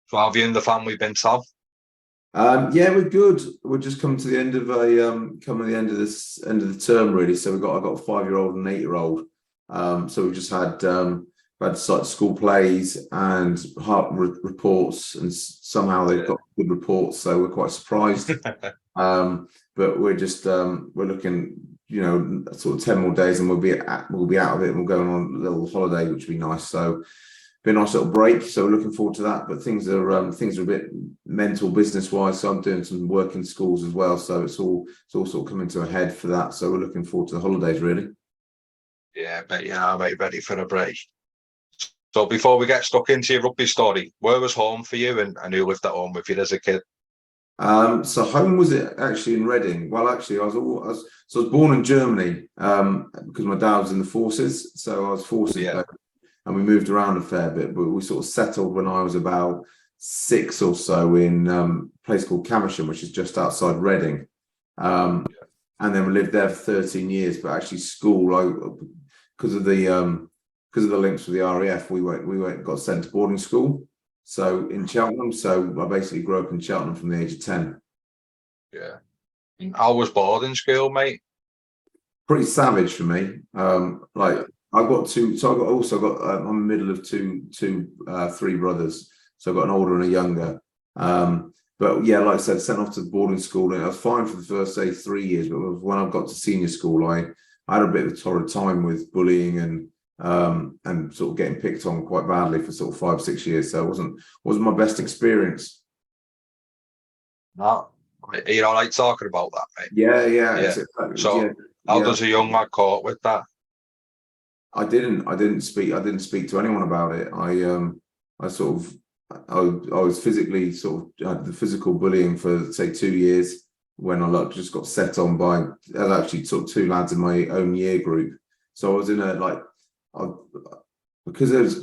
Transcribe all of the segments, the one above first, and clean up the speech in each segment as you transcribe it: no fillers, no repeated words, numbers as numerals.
So have you and the family been to? Yeah, we're good. We're just coming to the end of this end of the term really. So I've got a 5-year-old and an 8-year-old. So we've just had like school plays and heart reports, and somehow they've got good reports. So we're quite surprised. But we're just we're looking, sort of 10 more days, and we'll be out of it, and we'll go on a little holiday, which would be nice. So been a nice little break, so we're looking forward to that. But things are a bit mental business wise, so I'm doing some work in schools as well, so it's all sort of coming to a head for that. So we're looking forward to the holidays really. Yeah, but yeah, I'm ready for a break. So before we get stuck into your rugby story, where was home for you, and who lived at home with you as a kid? So home was it actually in Reading? Well, actually, I was born in Germany because my dad was in the forces, so I was forces Yeah. and we moved around a fair bit, but we sort of settled when I was about 6 or so in a place called Caversham, which is just outside Reading. And then we lived there for 13 years, but actually school, because of the links with the RAF, got sent to boarding school. So in Cheltenham, so I basically grew up in Cheltenham from the age of 10. Yeah. I was boarding school, mate. Pretty savage for me. I've got two. So I'm in the middle of three brothers. So I've got an older and a younger. But yeah, like I said, sent off to boarding school, and I was fine for the first 3 years. But when I got to senior school, I had a bit of a torrid time with bullying and sort of getting picked on quite badly for sort of 5-6 years. So it wasn't my best experience. No, you know, like talking about that, mate. Yeah. So how does a young lad cope with that? I didn't speak to anyone about it. I was physically sort of had the physical bullying for say 2 years when I just got set on by actually sort of 2 lads in my own year group. So I was in because there's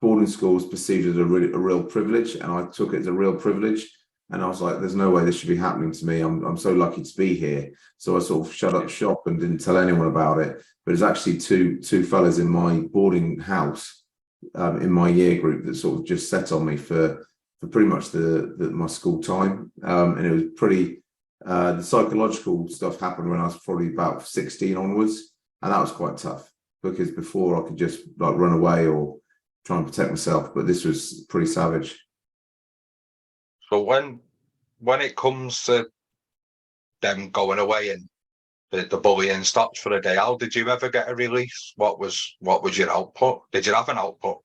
boarding school is perceived as a real privilege, and I took it as a real privilege. And I was like, there's no way this should be happening to me. I'm so lucky to be here. So I sort of shut up shop and didn't tell anyone about it. But it's actually two fellas in my boarding house, in my year group, that sort of just set on me for pretty much my school time. And it was pretty, the psychological stuff happened when I was probably about 16 onwards. And that was quite tough, because before I could just like run away or try and protect myself. But this was pretty savage. So when it comes to them going away and the bullying stops for a day, how did you ever get a release? What was your output? Did you have an output?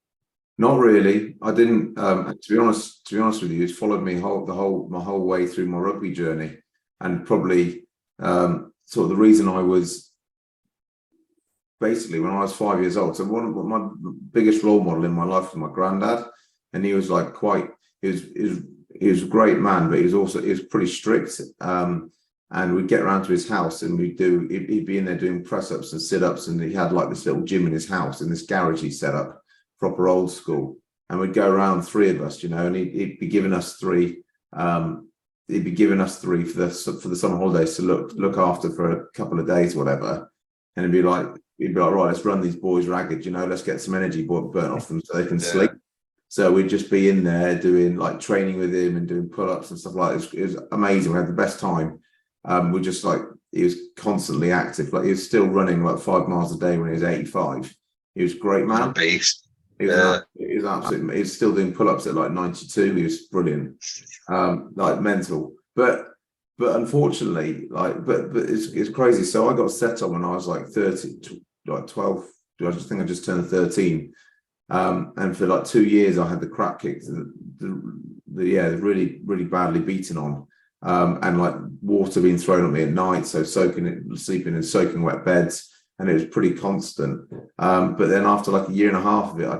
Not really. I didn't. To be honest with you, it's followed me my whole way through my rugby journey, and probably sort of the reason I was basically when I was 5 years old. So my biggest role model in my life was my granddad, and he was like he was a great man, but he was pretty strict. And we'd get around to his house, and he'd be in there doing press ups and sit ups, and he had like this little gym in his house in this garage he set up, proper old school. And we'd go around, 3 of us, and he'd be giving us three. He'd be giving us 3 for the summer holidays to look after for a couple of days, whatever. And he'd be like, right, let's run these boys ragged, let's get some energy burnt off them so they can sleep. So we'd just be in there doing like training with him and doing pull-ups and stuff like that. It was amazing. We had the best time. We just like, he was constantly active. Like he was still running like 5 miles a day when he was 85. He was a great man. A beast. He was absolutely. He was still doing pull-ups at like 92. He was brilliant, like mental. But unfortunately, but it's crazy. So I got set on when I was like 30, like 12. I just think I just turned 13. And for like 2 years, I had the crap kicked, really, really badly beaten on, and like water being thrown at me at night. So sleeping in soaking wet beds, and it was pretty constant. But then after like a year and a half of it, I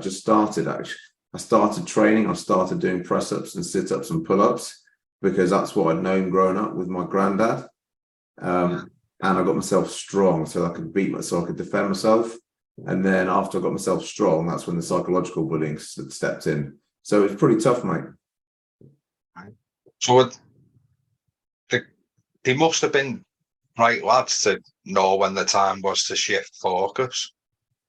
started training. I started doing press ups and sit ups and pull ups, because that's what I'd known growing up with my granddad. And I got myself strong so I could so I could defend myself. And then after I got myself strong, that's when the psychological bullying stepped in. So it was pretty tough, mate. So they must have been right lads to know when the time was to shift focus.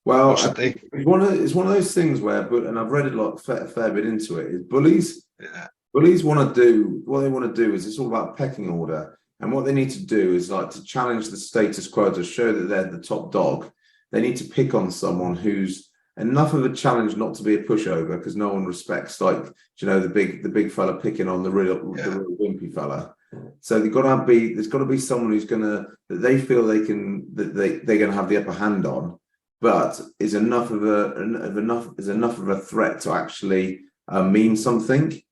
Well, Wasn't he? it's one of those things where, but and I've read a lot, a fair bit into it. Is Yeah. bullies want to do what they want to do is it's all about pecking order, and what they need to do is like to challenge the status quo to show that they're the top dog. They need to pick on someone who's enough of a challenge not to be a pushover because no one respects like the big fella picking on the real wimpy fella. So there's got to be someone who's gonna that they feel they can that they're gonna have the upper hand on, but is enough of a threat to actually mean something.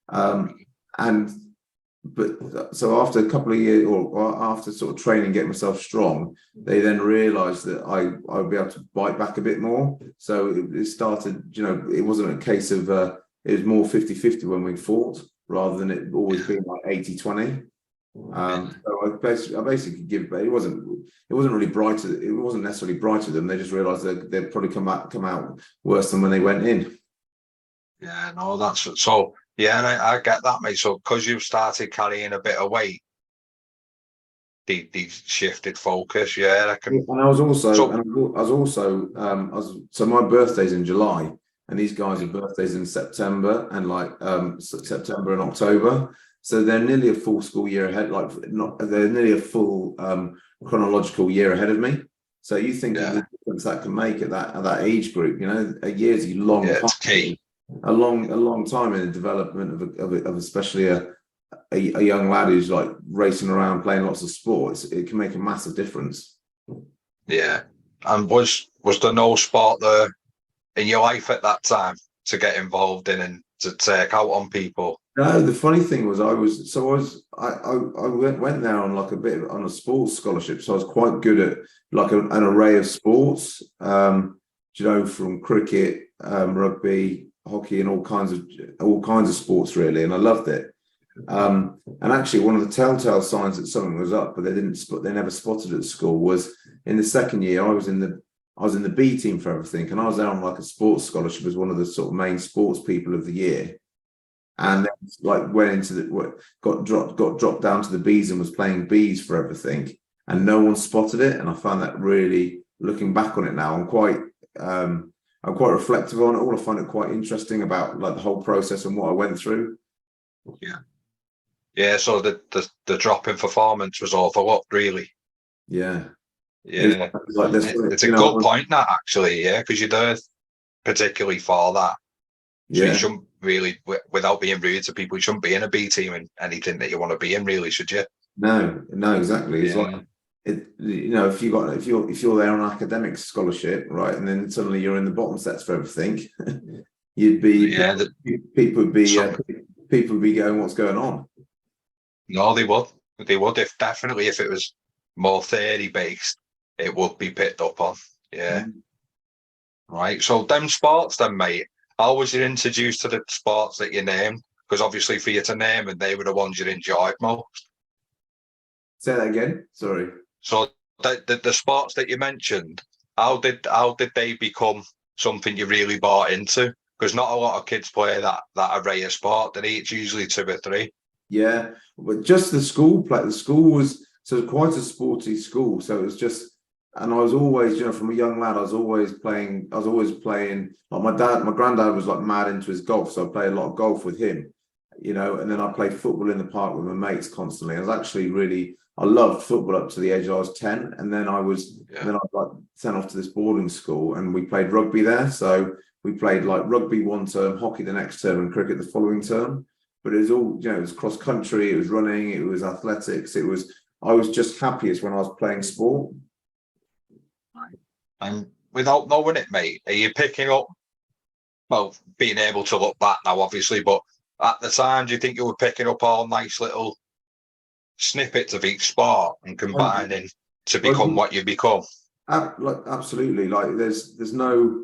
And but so after a couple of years or after sort of training, getting myself strong, they then realized that I would be able to bite back a bit more. So it started, it wasn't a case of it was more 50-50 when we fought rather than it always being like 80-20. So I basically give, but it wasn't really brighter. It wasn't necessarily brighter than they just realized that they'd probably come out worse than when they went in. Yeah, no, that's so. Yeah, and I get that, mate. So because you've started carrying a bit of weight, they shifted focus. Yeah, I can. And I was also, so my birthday's in July, and these guys' are birthdays in September and September and October. So they're nearly a full school year ahead. They're nearly a full chronological year ahead of me. So you think of the difference that can make at that age group. A year's a long time. It's key. A long time in the development of especially a young lad who's like racing around playing lots of sports. It can make a massive difference. Yeah. And was there no sport there in your life at that time to get involved in and to take out on people? No, the funny thing was I went there on like a bit on a sports scholarship, so I was quite good at like an array of sports. From cricket, rugby, hockey, and all kinds of sports really, and I loved it. And actually, one of the telltale signs that something was up, but they never spotted it at school, was in the second year. I was in the B team for everything, and I was there on like a sports scholarship as one of the sort of main sports people of the year. And then like got dropped down to the Bs and was playing Bs for everything, and no one spotted it. And I found that really, looking back on it now, I'm quite reflective on it all. I find it quite interesting about like the whole process and what I went through. Yeah. So the drop in performance was overlooked, really. Yeah. It's a good point, that actually. Yeah, because you're there particularly for that. So you shouldn't really, without being rude to people, you shouldn't be in a B team in anything that you want to be in, really, should you? No, exactly. It's like if you're there on an academic scholarship, right, and then suddenly you're in the bottom sets for everything, people would be going, what's going on? No, they would. If it was more theory based, it would be picked up on. Yeah. Right. So them sports then, mate. How was you introduced to the sports that you named? Because obviously for you to name and they were the ones you enjoyed most. Say that again. Sorry. So the sports that you mentioned, how did they become something you really bought into? Because not a lot of kids play that array of sport. It's usually 2 or 3. Yeah, but just the school play. The school was quite a sporty school. So it was just, and I was always, from a young lad, I was always playing. Like my granddad was like mad into his golf, so I played a lot of golf with him. And then I played football in the park with my mates constantly. I loved football up to the age I was 10, and then I was like sent off to this boarding school, and we played rugby there. So we played like rugby one term, hockey the next term, and cricket the following term. But it was all, it was cross country, it was running, it was athletics, I was just happiest when I was playing sport. And without knowing it, mate, are you picking up, well, being able to look back now, obviously, but at the time, do you think you were picking up all nice little snippets of each sport and combining to become what you become? Absolutely. Like there's no,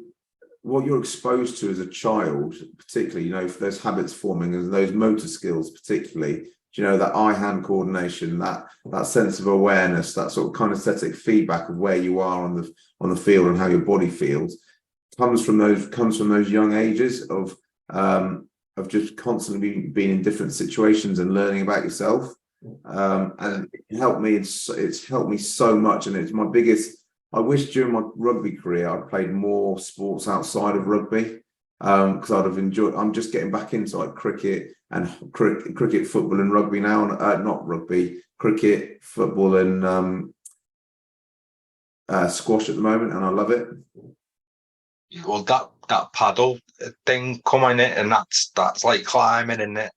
what you're exposed to as a child, particularly, if there's habits forming and those motor skills, particularly, that eye-hand coordination, that sense of awareness, that sort of kinesthetic feedback of where you are on the field and how your body feels, comes from those young ages of just constantly being in different situations and learning about yourself. And it helped me. It's helped me so much, and it's my biggest I wish during my rugby career I'd played more sports outside of rugby, because I'd have enjoyed. I'm just getting back into like cricket and cricket, football, and rugby now. Not rugby, cricket, football, and squash at the moment, and I love it. Well, that paddle thing coming in, and that's like climbing, isn't it?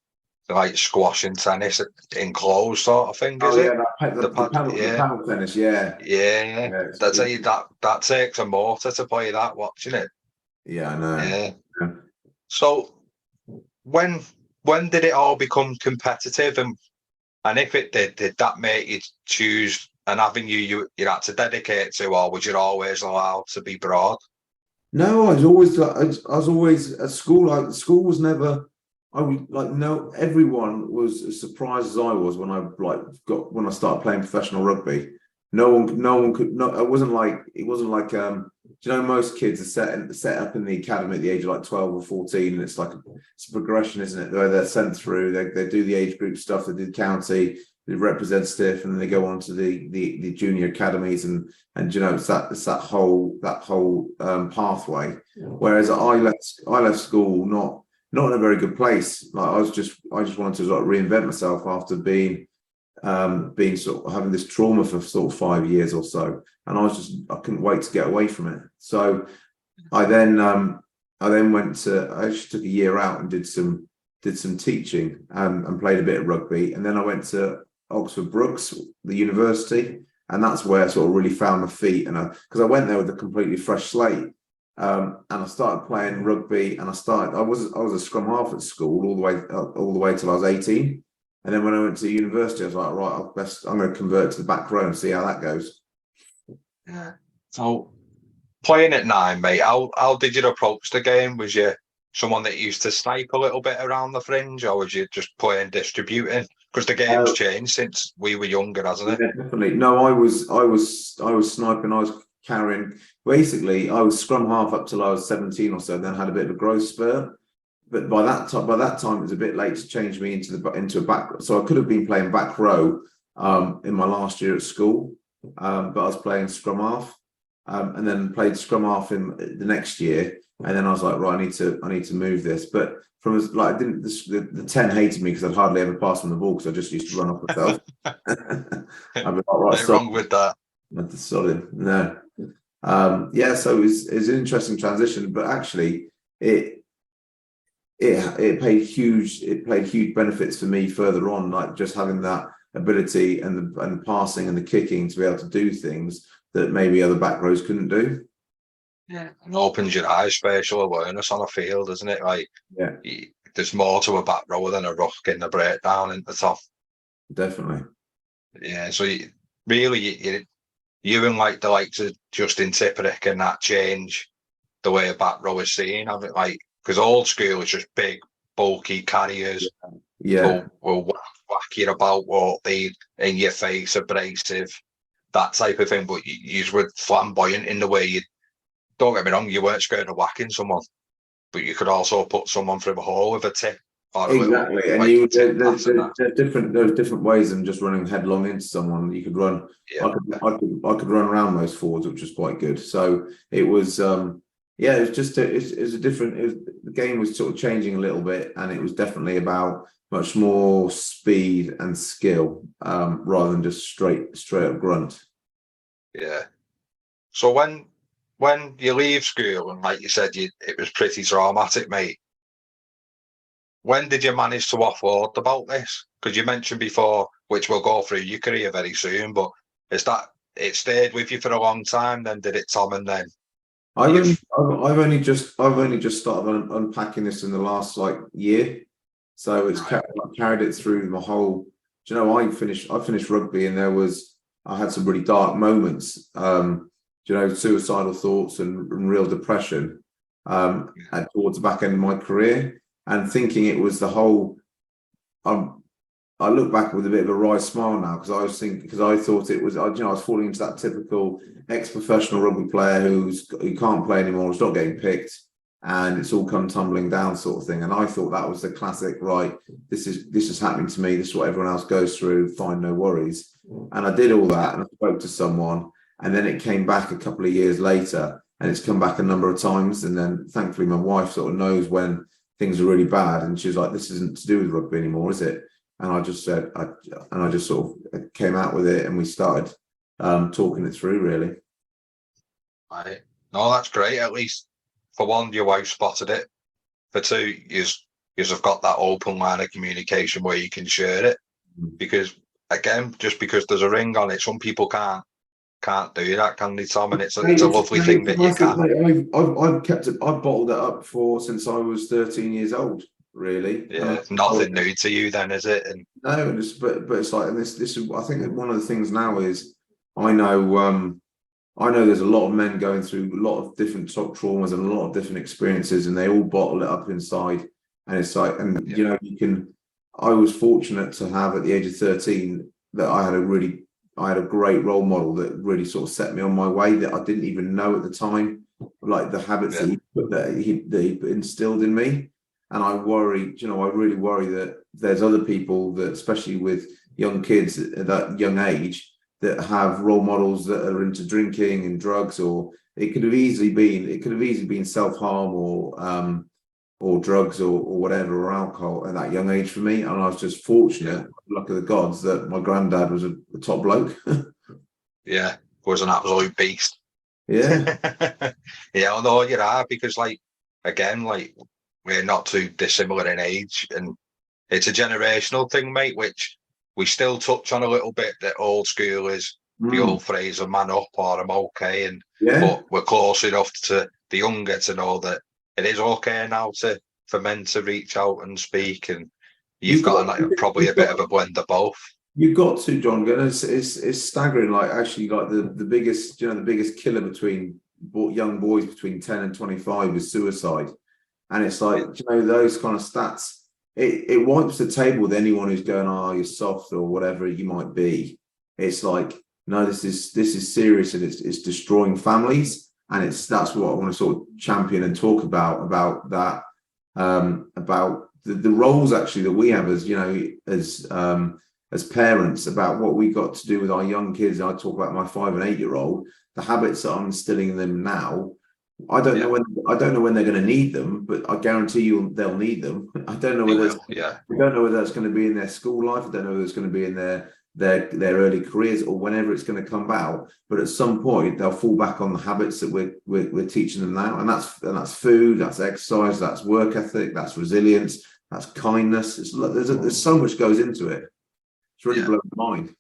Like squash and tennis enclosed sort of thing, is it? The paddle tennis, yeah. That's that takes a motor to play that, watching it. Yeah, I know. Yeah. So when did it all become competitive, and if it did that make you choose an avenue you had to dedicate to, or was you always allowed to be broad? No, I was always at school. Like school was never. I was like, no. Everyone was as surprised as I was when I started playing professional rugby. No one could. No, it wasn't like. Do you know most kids are set up in the academy at the age of like 12 or 14, and it's like it's a progression, isn't it? Where they're sent through, they do the age group stuff, they do the county, the representative, and then they go on to the junior academies, and you know it's that whole pathway. Whereas I left school not in a very good place. Like I just wanted to like reinvent myself after being sort of having this trauma for sort of 5 years or so, and I couldn't wait to get away from it. So I then I actually took a year out and did some teaching, and played a bit of rugby, and then I went to Oxford Brookes, the university, and that's where I sort of really found my feet. And because I went there with a completely fresh slate, and I started playing rugby, and I was a scrum half at school all the way till I was 18. And then when I went to university, I was like, right, I'm going to convert to the back row and see how that goes. Yeah. So playing at 9, mate, how did you approach the game? Was you someone that used to snipe a little bit around the fringe, or was you just playing distributing? Because the game's changed since we were younger, hasn't it? Yeah, definitely. No, I was sniping. I was carrying. Basically, I was scrum half up till I was 17 or so. Then had a bit of a growth spurt. But by that time, it was a bit late to change me into a back. So I could have been playing back row in my last year at school, but I was playing scrum half, and then played scrum half in the next year. And then I was like, right, I need to move this. But the 10 hated me because I'd hardly ever pass on the ball because I just used to run off myself. I'd be like, right, what's wrong with that? That's solid. No, yeah. So it was an interesting transition, but actually it played huge benefits for me further on, like just having that ability and the passing and the kicking to be able to do things that maybe other back rows couldn't do. Yeah, and opens your eyes, spatial awareness on a field, isn't it? Like, yeah, there's more to a back rower than a ruck in the breakdown in the top. Definitely. Yeah, so you and like the likes of Justin Tipuric and that change the way a back row is seen. I mean, like, because old school is just big, bulky carriers. Yeah. Will whack you about, what they in your face, abrasive, that type of thing. But you were flamboyant in the way you. Don't get me wrong, you weren't scared of whacking someone, but you could also put someone through a hole with a tip. Exactly, and there's different ways than just running headlong into someone. You could run. Yeah. I could run around most forwards, which was quite good. So it was. Yeah, it was just the game was sort of changing a little bit, and it was definitely about much more speed and skill, rather than just straight up grunt. Yeah. So when you leave school, and like you said, it was pretty traumatic, mate. When did you manage to offload about this? Because you mentioned before, which we'll go through your career very soon, but is that it stayed with you for a long time? Then did it, Tom? And then I've only just started unpacking this in the last year, so it's carried it through my whole. Do you know, I finished rugby, and I had some really dark moments. You know, suicidal thoughts and real depression towards the back end of my career, and thinking it was the whole. I look back with a bit of a wry smile now because I thought it was. I was falling into that typical ex-professional rugby player who can't play anymore, who's not getting picked, and it's all come tumbling down sort of thing. And I thought that was the classic. Right, this is happening to me. This is what everyone else goes through. Fine, no worries. And I did all that, and I spoke to someone, And then it came back a couple of years later, and it's come back a number of times. And then thankfully my wife sort of knows when things are really bad, and she's like, this isn't to do with rugby anymore, is it? And I just said, I just sort of came out with it, and we started talking it through, really. Right. No, that's great. At least for one, your wife spotted it. For two, you've got that open line of communication where you can share it. Because again, just because there's a ring on it, some people can't do that, can they, Tom? And it's a lovely thing that you can. I've kept it. I've bottled it up since I was 13 years old. Really, yeah. Nothing new to you, then, is it? And no, but it's like, and this is. I think that one of the things now is I know there's a lot of men going through a lot of different traumas and a lot of different experiences, and they all bottle it up inside. And it's like, and you know, I was fortunate to have at the age of 13 that I had a great role model that really sort of set me on my way, that I didn't even know at the time, like the habits that he instilled in me. And I really worry that there's other people that, especially with young kids at that young age, that have role models that are into drinking and drugs, or it could have easily been self-harm or drugs or whatever, or alcohol at that young age for me. And I was just fortunate, luck of the gods, that my granddad was a top bloke. Yeah, was an absolute beast. Yeah. Yeah, I know you are, because again, we're not too dissimilar in age, and it's a generational thing, mate, which we still touch on a little bit. That old school is the old phrase of man up or I'm okay, but we're close enough to the younger to know that it is okay now for men to reach out and speak, and you've got probably a bit of a blend of both. You've got to, John. It's staggering. Actually, the biggest killer between young boys between 10 and 25 is suicide, and it's those kind of stats. It wipes the table with anyone who's going, oh, you're soft or whatever you might be. It's like, no, this is serious, and it's destroying families. And that's what I want to sort of champion and talk about that, about the roles actually that we have as parents, about what we got to do with our young kids. I talk about my 5 and 8 year old, the habits that I'm instilling in them now. I don't know when they're going to need them, but I guarantee you they'll need them. I don't know whether it's going to be in their school life. I don't know whether it's going to be in their early careers or whenever it's going to come out. But at some point, they'll fall back on the habits that we're teaching them now, and that's food, that's exercise, that's work ethic, that's resilience, that's kindness. There's so much goes into it. It's really blown my mind.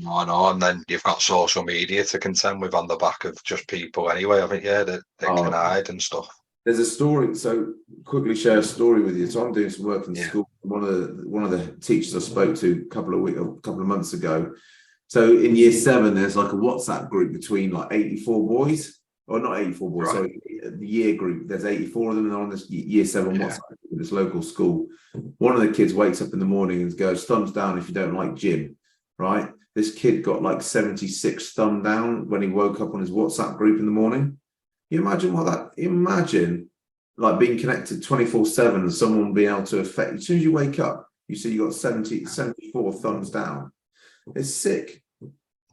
I know, and then you've got social media to contend with on the back of just people anyway, haven't you, that can hide and stuff. There's a story, so quickly share a story with you. So I'm doing some work in school. One of the teachers I spoke to a couple of months ago. So in year 7, there's a WhatsApp group between 84 boys, or not 84 boys, right. So the year group, there's 84 of them, and they're on this year 7 WhatsApp group in this local school. One of the kids wakes up in the morning and goes, thumbs down if you don't like gym, right? This kid got 76 thumb down when he woke up on his WhatsApp group in the morning. You imagine being connected 24/7 and someone being able to affect. As soon as you wake up, you see you got 74 thumbs down. It's sick.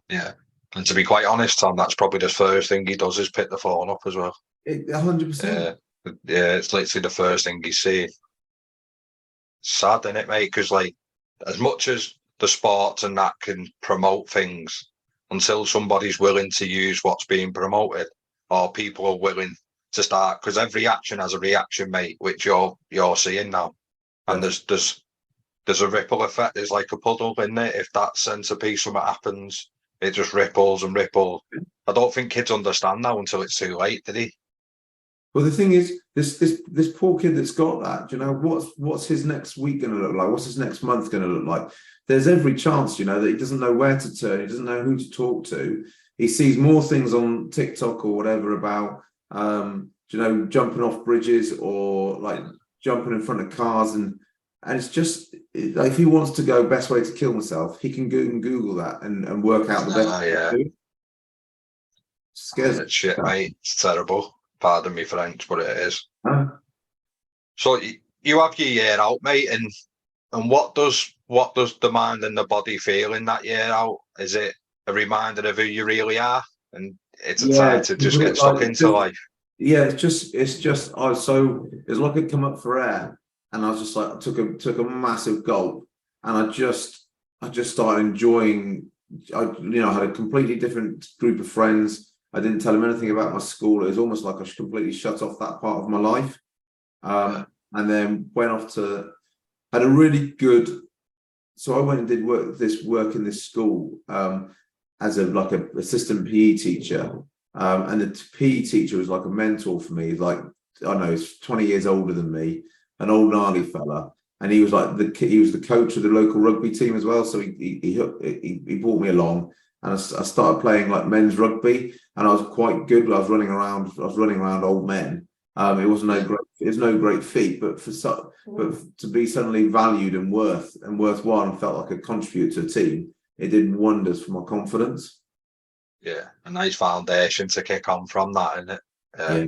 Yeah. And to be quite honest, Tom, that's probably the first thing he does is pick the phone up as well. 100%. Yeah, it's literally the first thing he's seeing. Sad, isn't it, mate? Because as much as the sports and that can promote things, until somebody's willing to use what's being promoted, or people are willing to start, because every action has a reaction, mate, which you're seeing now, and there's a ripple effect. There's a puddle in it. If that centerpiece something happens, it just ripples and ripples. I don't think kids understand now until it's too late, did he? Well, the thing is, this poor kid that's got that, what's his next week going to look like? What's his next month going to look like? There's every chance, that he doesn't know where to turn. He doesn't know who to talk to. He sees more things on TikTok or whatever about, jumping off bridges or jumping in front of cars. And it's just, if he wants to go best way to kill himself, he can Google that and work out the best way to do it. Scares it's shit, mate. It's terrible. Pardon me French, but it is. So you have your year out, mate, and what does the mind and the body feel in that year out? Is it a reminder of who you really are, and it's a Yeah, time to just get stuck into life. yeah, I was so, it's like I'd come up for air, and I was just like, I took a massive gulp, and I just started enjoying. I had a completely different group of friends. I didn't tell them anything about my school. It was almost like I completely shut off that part of my life. And then went off to, had a really good, so I went and did work in this school as a assistant PE teacher. And the PE teacher was like a mentor for me. Like, I don't know, he's 20 years older than me, an old gnarly fella. And he was like he was the coach of the local rugby team as well. So he brought me along, and I started playing like men's rugby, and I was quite good. I was running around old men. It was no great feat, but to be suddenly valued and worthwhile and felt like a contributor to a team, it did wonders for my confidence. Yeah, a nice foundation to kick on from that, isn't it? Yeah.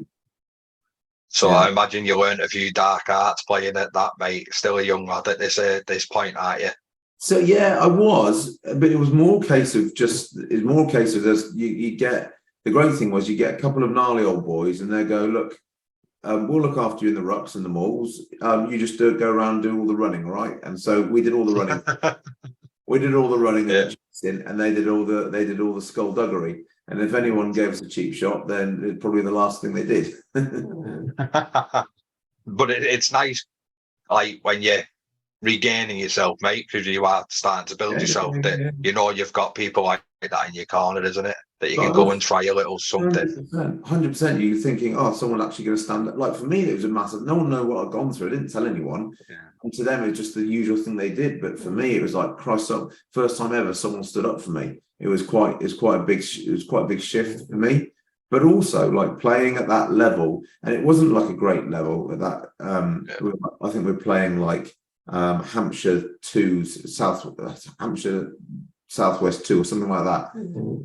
So I imagine you learned a few dark arts playing at that, mate. Still a young lad at this point, aren't you? So yeah, I was, but it was more a case of this. You get, the great thing was you get a couple of gnarly old boys, and they go, look, we'll look after you in the rucks and the malls. You just go around and do all the running, right? And so we did all the running. We did all the running, and they did all the skullduggery. And if anyone gave us a cheap shot, then it's probably the last thing they did. But it's nice, like when you're regaining yourself, mate, because you are starting to build yourself. That you know you've got people like that in your corner, isn't it? That you can go and try a little something. 100%. You're thinking, oh, someone's actually going to stand up. Like for me, it was a massive. No one knew what I'd gone through. I didn't tell anyone. Yeah. And to them, it was just the usual thing they did. But for me, it was like, Christ, first time ever someone stood up for me. It was quite a big shift for me. But also, like playing at that level, and it wasn't like a great level at that. I think we're playing like Hampshire 2, Hampshire Southwest 2 or something like that.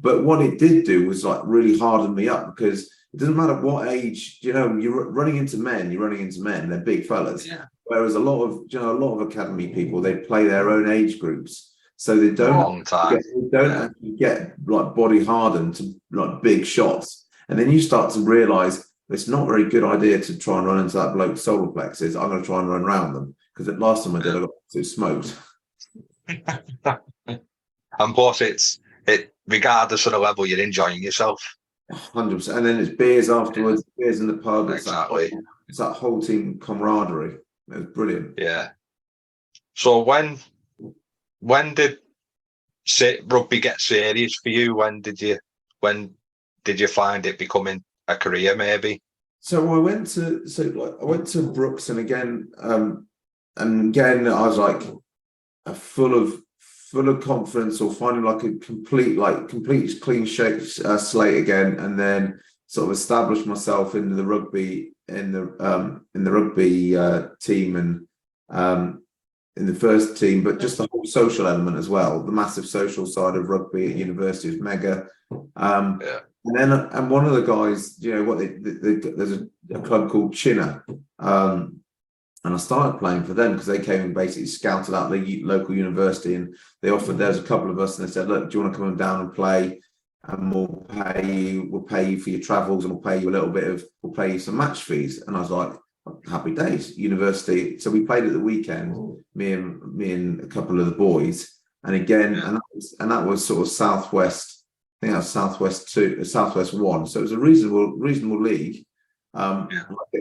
But what it did do was like really harden me up, because it doesn't matter what age, you're running into men, they're big fellas. Yeah. Whereas a lot of academy people, they play their own age groups. So they don't actually get like body hardened to like big shots. And then you start to realise it's not a very good idea to try and run into that bloke's solar plexus. I'm going to try and run around them, because the last time I did, I got too smoked. And plus, it regardless of the level, you're enjoying yourself. 100%. And then it's beers afterwards, beers in the pub. Exactly. It's that whole team camaraderie. It was brilliant. Yeah. So when did rugby get serious for you? When did you find it becoming a career, maybe? So I went to Brooks, and again I was like full of confidence, or finding like a complete clean slate again, and then sort of established myself in the rugby team, and in the first team, but just the whole social element as well. The massive social side of rugby at university is mega. And one of the guys, there's a club called Chinner, and I started playing for them because they came and basically scouted out the local university, and they offered. There's a couple of us, and they said, "Look, do you want to come down and play? And we'll pay you for your travels, and we'll pay you some match fees." And I was like, happy days, university. So we played at the weekend, me and a couple of the boys, and again, and that was sort of Southwest. I think that was Southwest 2, Southwest 1. So it was a reasonable league. At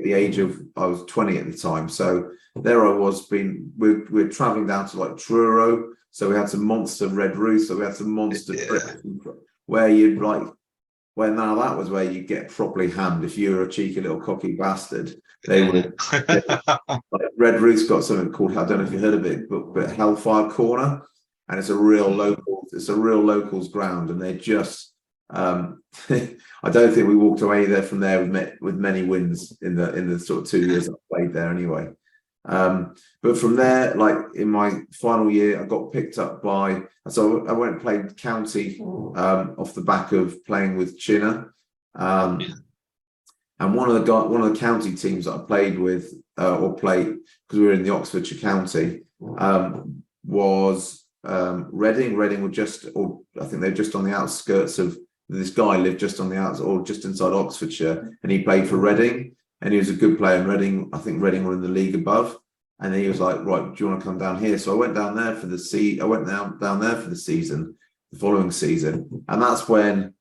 the age of, I was 20 at the time. So there I was, we're traveling down to like Truro. So we had some monster red roofs. So we had some monster trips where you'd like, well, now that was where you get properly hammed. If you were a cheeky little cocky bastard, they would. Like Red Roof's got something called, I don't know if you heard of it, but Hellfire Corner, and it's a real locals ground, and they just. I don't think we walked away from there with many wins in the sort of 2 years I played there anyway. But from there, like in my final year, I got picked up so I went and played county off the back of playing with Chinner. And one of the county teams that I played with, because we were in the Oxfordshire County, was Reading. Reading were I think they're just on the outskirts of. This guy lived just on the outside, or just inside Oxfordshire, and he played for Reading, and he was a good player. And Reading, I think Reading were in the league above, and he was like, "Right, do you want to come down here?" So I went down there for the I went down there for the season, the following season, and that's when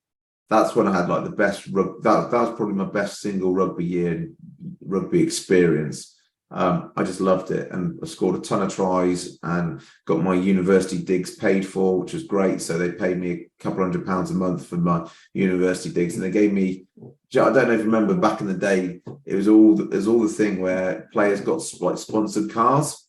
I had like the best that was probably my best single rugby experience. I just loved it, and I scored a ton of tries and got my university digs paid for, which was great. So they paid me a couple £100 a month for my university digs, and they gave me. I don't know if you remember back in the day, it was all the thing where players got like sponsored cars.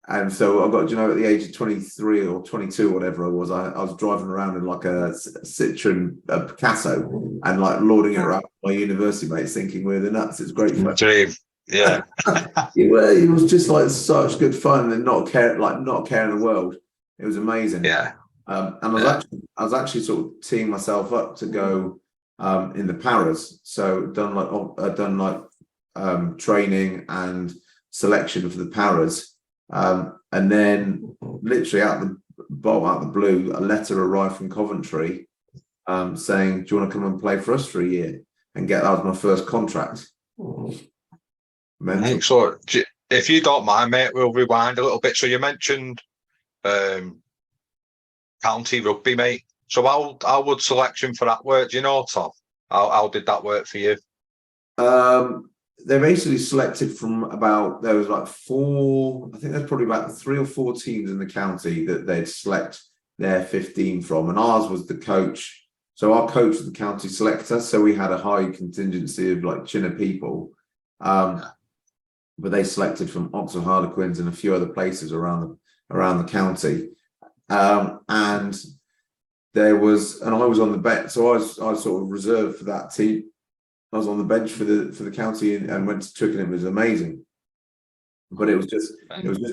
And so I got, at the age of 23 or 22, whatever I was driving around in like a Citroen, a Picasso, and like lording it around my university mates, thinking we're the nuts. It's great fun. Dream. Yeah. It was just like such good fun, and not caring the world. It was amazing. Yeah. And I was actually sort of teeing myself up to go in the paras. So done training and selection for the paras. And then literally out the blue, a letter arrived from Coventry saying, "Do you want to come and play for us for a year?" And that was my first contract. Mental. So if you don't mind, mate, we'll rewind a little bit. So you mentioned county rugby, mate. So how would selection for that work? Do you know, Tom? How did that work for you? They basically selected from there was like I think there's probably about 3 or 4 teams in the county that they'd select their 15 from, and ours was the coach. So our coach was the county selector, so we had a high contingency of like Chinner people. But they selected from Oxford Harlequins and a few other places around the county. And I was on the bench, so I was sort of reserved for that team. I was on the bench for the county and went to Twickenham. It was amazing, but it was just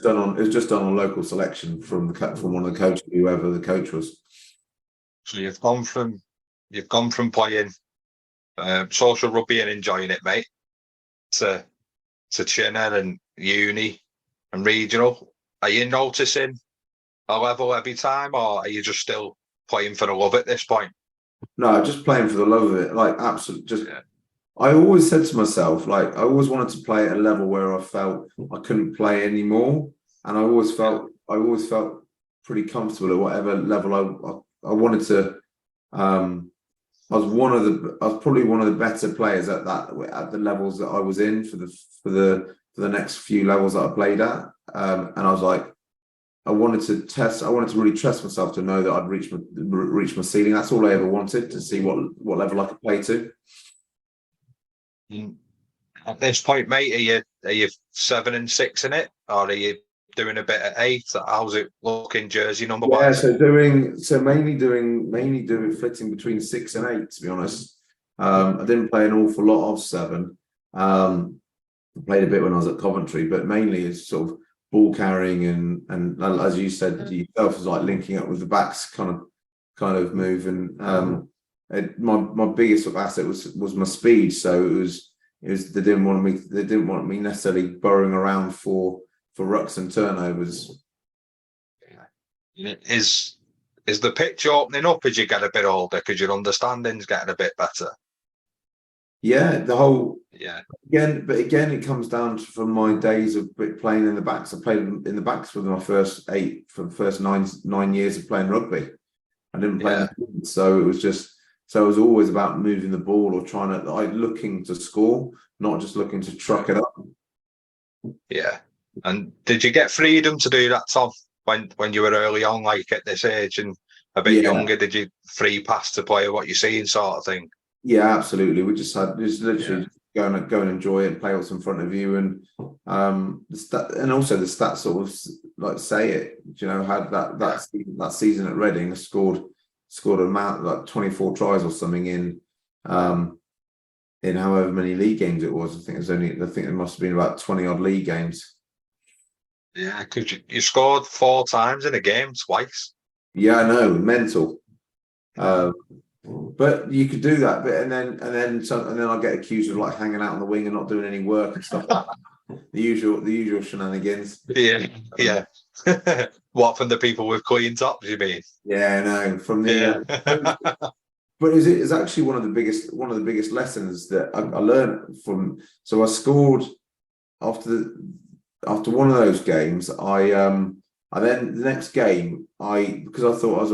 done on local selection from one of the coaches, whoever the coach was. So you've gone from playing social rugby and enjoying it, mate, to Chinner and uni and regional. Are you noticing a level every time, or are you just still playing for the love at this point? No, just playing for the love of it. Like, absolutely. I always said to myself, like, I always wanted to play at a level where I felt I couldn't play anymore, and I always felt pretty comfortable at whatever level I wanted to. I was probably one of the better players at the levels that I was in for the next few levels that I played at, and I was like, I wanted to really test myself to know that I'd reach my ceiling. That's all I ever wanted, to see what level I could play to. At this point, mate, are you 7 and 6 in it, or are you doing a bit at 8? How's it looking, jersey number wise? So mainly doing flitting between 6 and 8, to be honest. I didn't play an awful lot of 7. I played a bit when I was at Coventry, but mainly it's sort of ball carrying and as you said yourself, is like linking up with the backs kind of move. And my biggest sort of asset was my speed. So it was they didn't want me necessarily burrowing around for rucks and turnovers. Is the pitch opening up as you get a bit older, because your understanding's getting a bit better? Yeah, again, it comes down from my days of playing in the backs. I played in the backs for the first 9 years of playing rugby. I didn't play in the field, so it was always about moving the ball or looking to score, not just looking to truck it up. Yeah. And did you get freedom to do that, Tom, when you were early on, like at this age and a bit younger? Did you free pass to play what you're seeing, sort of thing? Yeah, absolutely. We just literally go and enjoy it and play what's in front of you, and also the stats sort of like say it. Had that season at Reading, scored an amount like 24 tries or something in however many league games it was. I think it must have been about 20 odd league games. Yeah, because you scored 4 times in a game, twice. Yeah, I know, mental. But you could do that, and then I get accused of like hanging out on the wing and not doing any work and stuff like that. the usual shenanigans. Yeah. What, from the people with clean tops, you mean? Yeah, no, from the Yeah. but it's actually one of the biggest lessons that I learned from. So I scored after one of those games. I then the next game, because I thought I was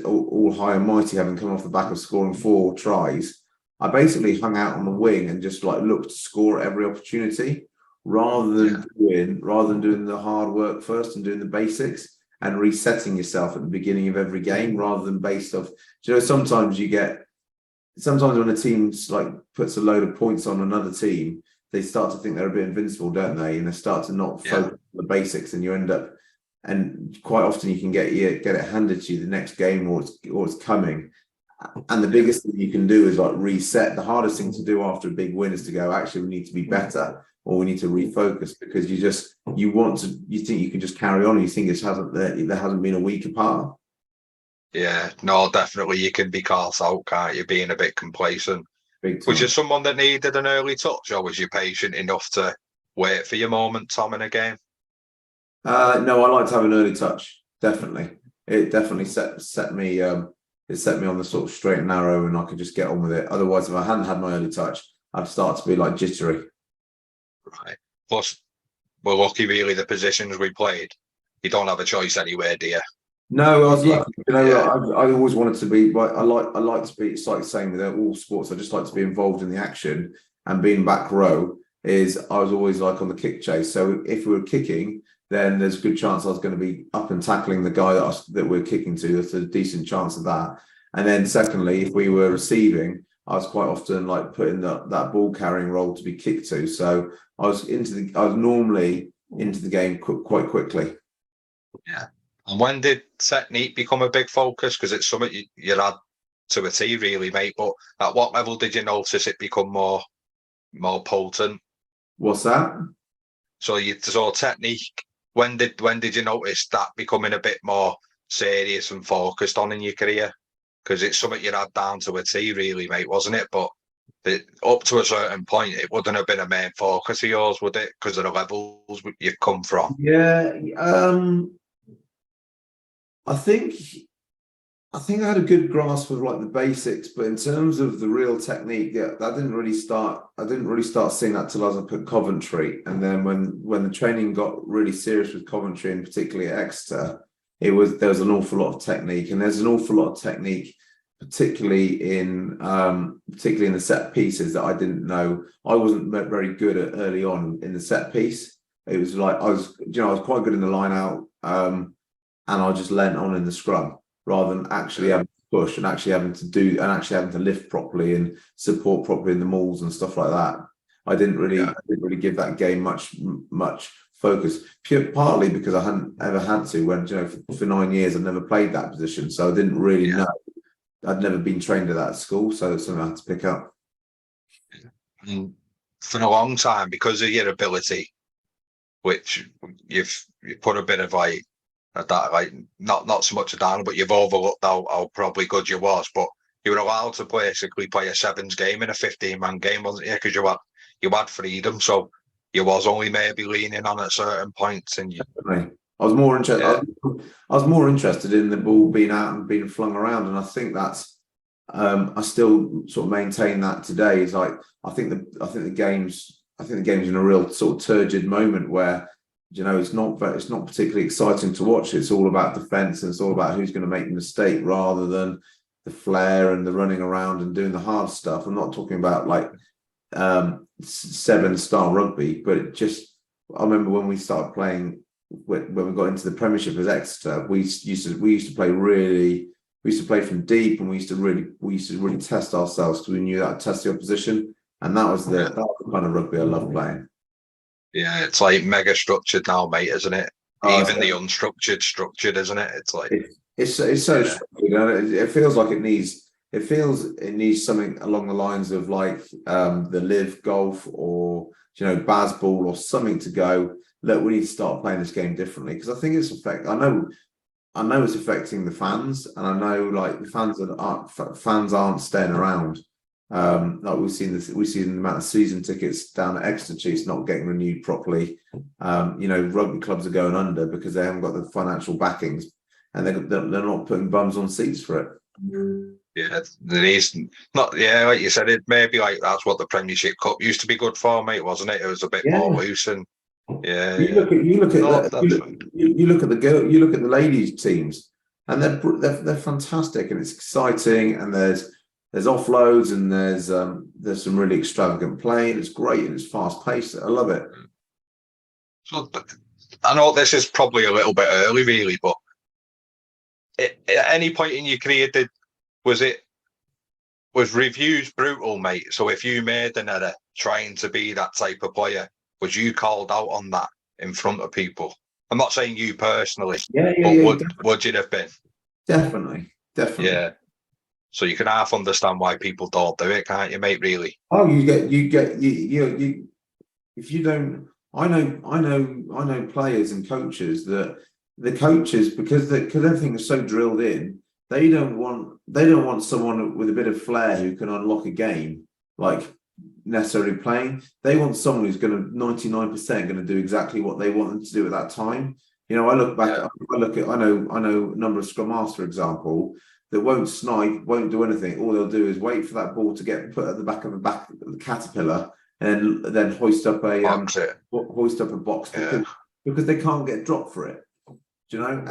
all high and mighty, having come off the back of scoring 4 tries. I basically hung out on the wing and just like looked to score at every opportunity, rather than doing the hard work first and doing the basics and resetting yourself at the beginning of every game, rather than based off. You know, sometimes when a team's like puts a load of points on another team, they start to think they're a bit invincible, don't they? And they start to not focus on the basics, and you end up. And quite often you can get it handed to you the next game, or it's coming. And the biggest thing you can do is like reset. The hardest thing to do after a big win is to go, actually, we need to be better, or we need to refocus, because you think you can just carry on. And you think there hasn't been a week apart. Yeah, no, definitely you can be caught out, can't you, being a bit complacent. Was you someone that needed an early touch, or was you patient enough to wait for your moment, Tom, in a game? No, I like to have an early touch. Definitely, it definitely set me. It set me on the sort of straight and narrow, and I could just get on with it. Otherwise, if I hadn't had my early touch, I'd start to be like jittery. Right. Plus, we're lucky, really, the positions we played. You don't have a choice anywhere, do you? No, I was lucky. You know, I always wanted to be. I like to be. It's like saying with all sports, I just like to be involved in the action. And being back row I was always like on the kick chase. So if we were kicking, then there's a good chance I was going to be up and tackling the guy that we're kicking to. There's a decent chance of that. And then secondly, if we were receiving, I was quite often like put in that ball carrying role to be kicked to. So I was normally into the game quite quickly. Yeah. And when did technique become a big focus? Because it's something you had to a T, really, mate. But at what level did you notice it become more potent? What's that? So technique. When did you notice that becoming a bit more serious and focused on in your career? Because it's something you had down to a T, really, mate, wasn't it? But up to a certain point, it wouldn't have been a main focus of yours, would it? Because of the levels you've come from. Yeah, I think I had a good grasp of like the basics, but in terms of the real technique, I didn't really start seeing that till I was up at Coventry. And then when the training got really serious with Coventry, and particularly at Exeter, there was an awful lot of technique, and there's an awful lot of technique, particularly in the set pieces that I didn't know. I wasn't very good at early on in the set piece. It was like I was quite good in the line out, and I just leant on in the scrum, rather than actually having to push and actually having to lift properly and support properly in the mauls and stuff like that. I didn't really give that game much focus, partly because I hadn't ever had to. When for 9 years I've never played that position, so I didn't really know. I'd never been trained at that school, so it's something I had to pick up. And for a long time, because of your ability, which you've put a bit of like that, like not so much down, but you've overlooked how probably good you was. But you were allowed to basically play a sevens game in a 15-man game, wasn't you? Because you had freedom, so you was only maybe leaning on at certain points. And I was more interested. I was more interested in the ball being out and being flung around, and I think that's. I still sort of maintain that today. Is like I think the game's in a real sort of turgid moment where it's not particularly exciting to watch. It's all about defence, and it's all about who's going to make the mistake rather than the flair and the running around and doing the hard stuff. I'm not talking about like 7-star rugby, but I remember when we started playing, when we got into the Premiership as Exeter, we used to play from deep, and we used to really test ourselves, because we knew that would test the opposition, and that was the kind of rugby I love playing. Yeah, it's like mega structured now, mate, isn't it? Even the unstructured, structured, isn't it? It's like it's so structured. It feels like it needs something along the lines of like the live golf or baseball or something to go. Look, we need to start playing this game differently, because I think I know it's affecting the fans, and I know like the fans aren't staying around. Like we've seen the amount of season tickets down at Exeter Chiefs not getting renewed properly. Rugby clubs are going under because they haven't got the financial backings, and they're not putting bums on seats for it. Yeah, there is not. Yeah, like you said, it maybe like that's what the Premiership Cup used to be good for, mate, wasn't it? It was a bit more loose, and You look at no, that's fine. you look at the ladies teams, and they're fantastic, and it's exciting, and there's offloads, and there's some really extravagant playing. It's great, and it's fast paced. I love it. So I know this is probably a little bit early, really, but at any point in your career, was reviews brutal, mate? So if you made an error trying to be that type of player, was you called out on that in front of people? I'm not saying you personally, but would you have been? Definitely. Yeah. So you can half understand why people don't do it, can't you, mate? Really? Oh, you if you don't. I know players and coaches that the coaches, because everything is so drilled in, they don't want someone with a bit of flair who can unlock a game, like necessarily playing. They want someone who's going to 99% going to do exactly what they want them to do at that time. I look back. Yeah. I know a number of scrum masters, for example, that won't snipe, won't do anything. All they'll do is wait for that ball to get put at the back of the caterpillar, and then hoist up a box because they can't get dropped for it. Do you know?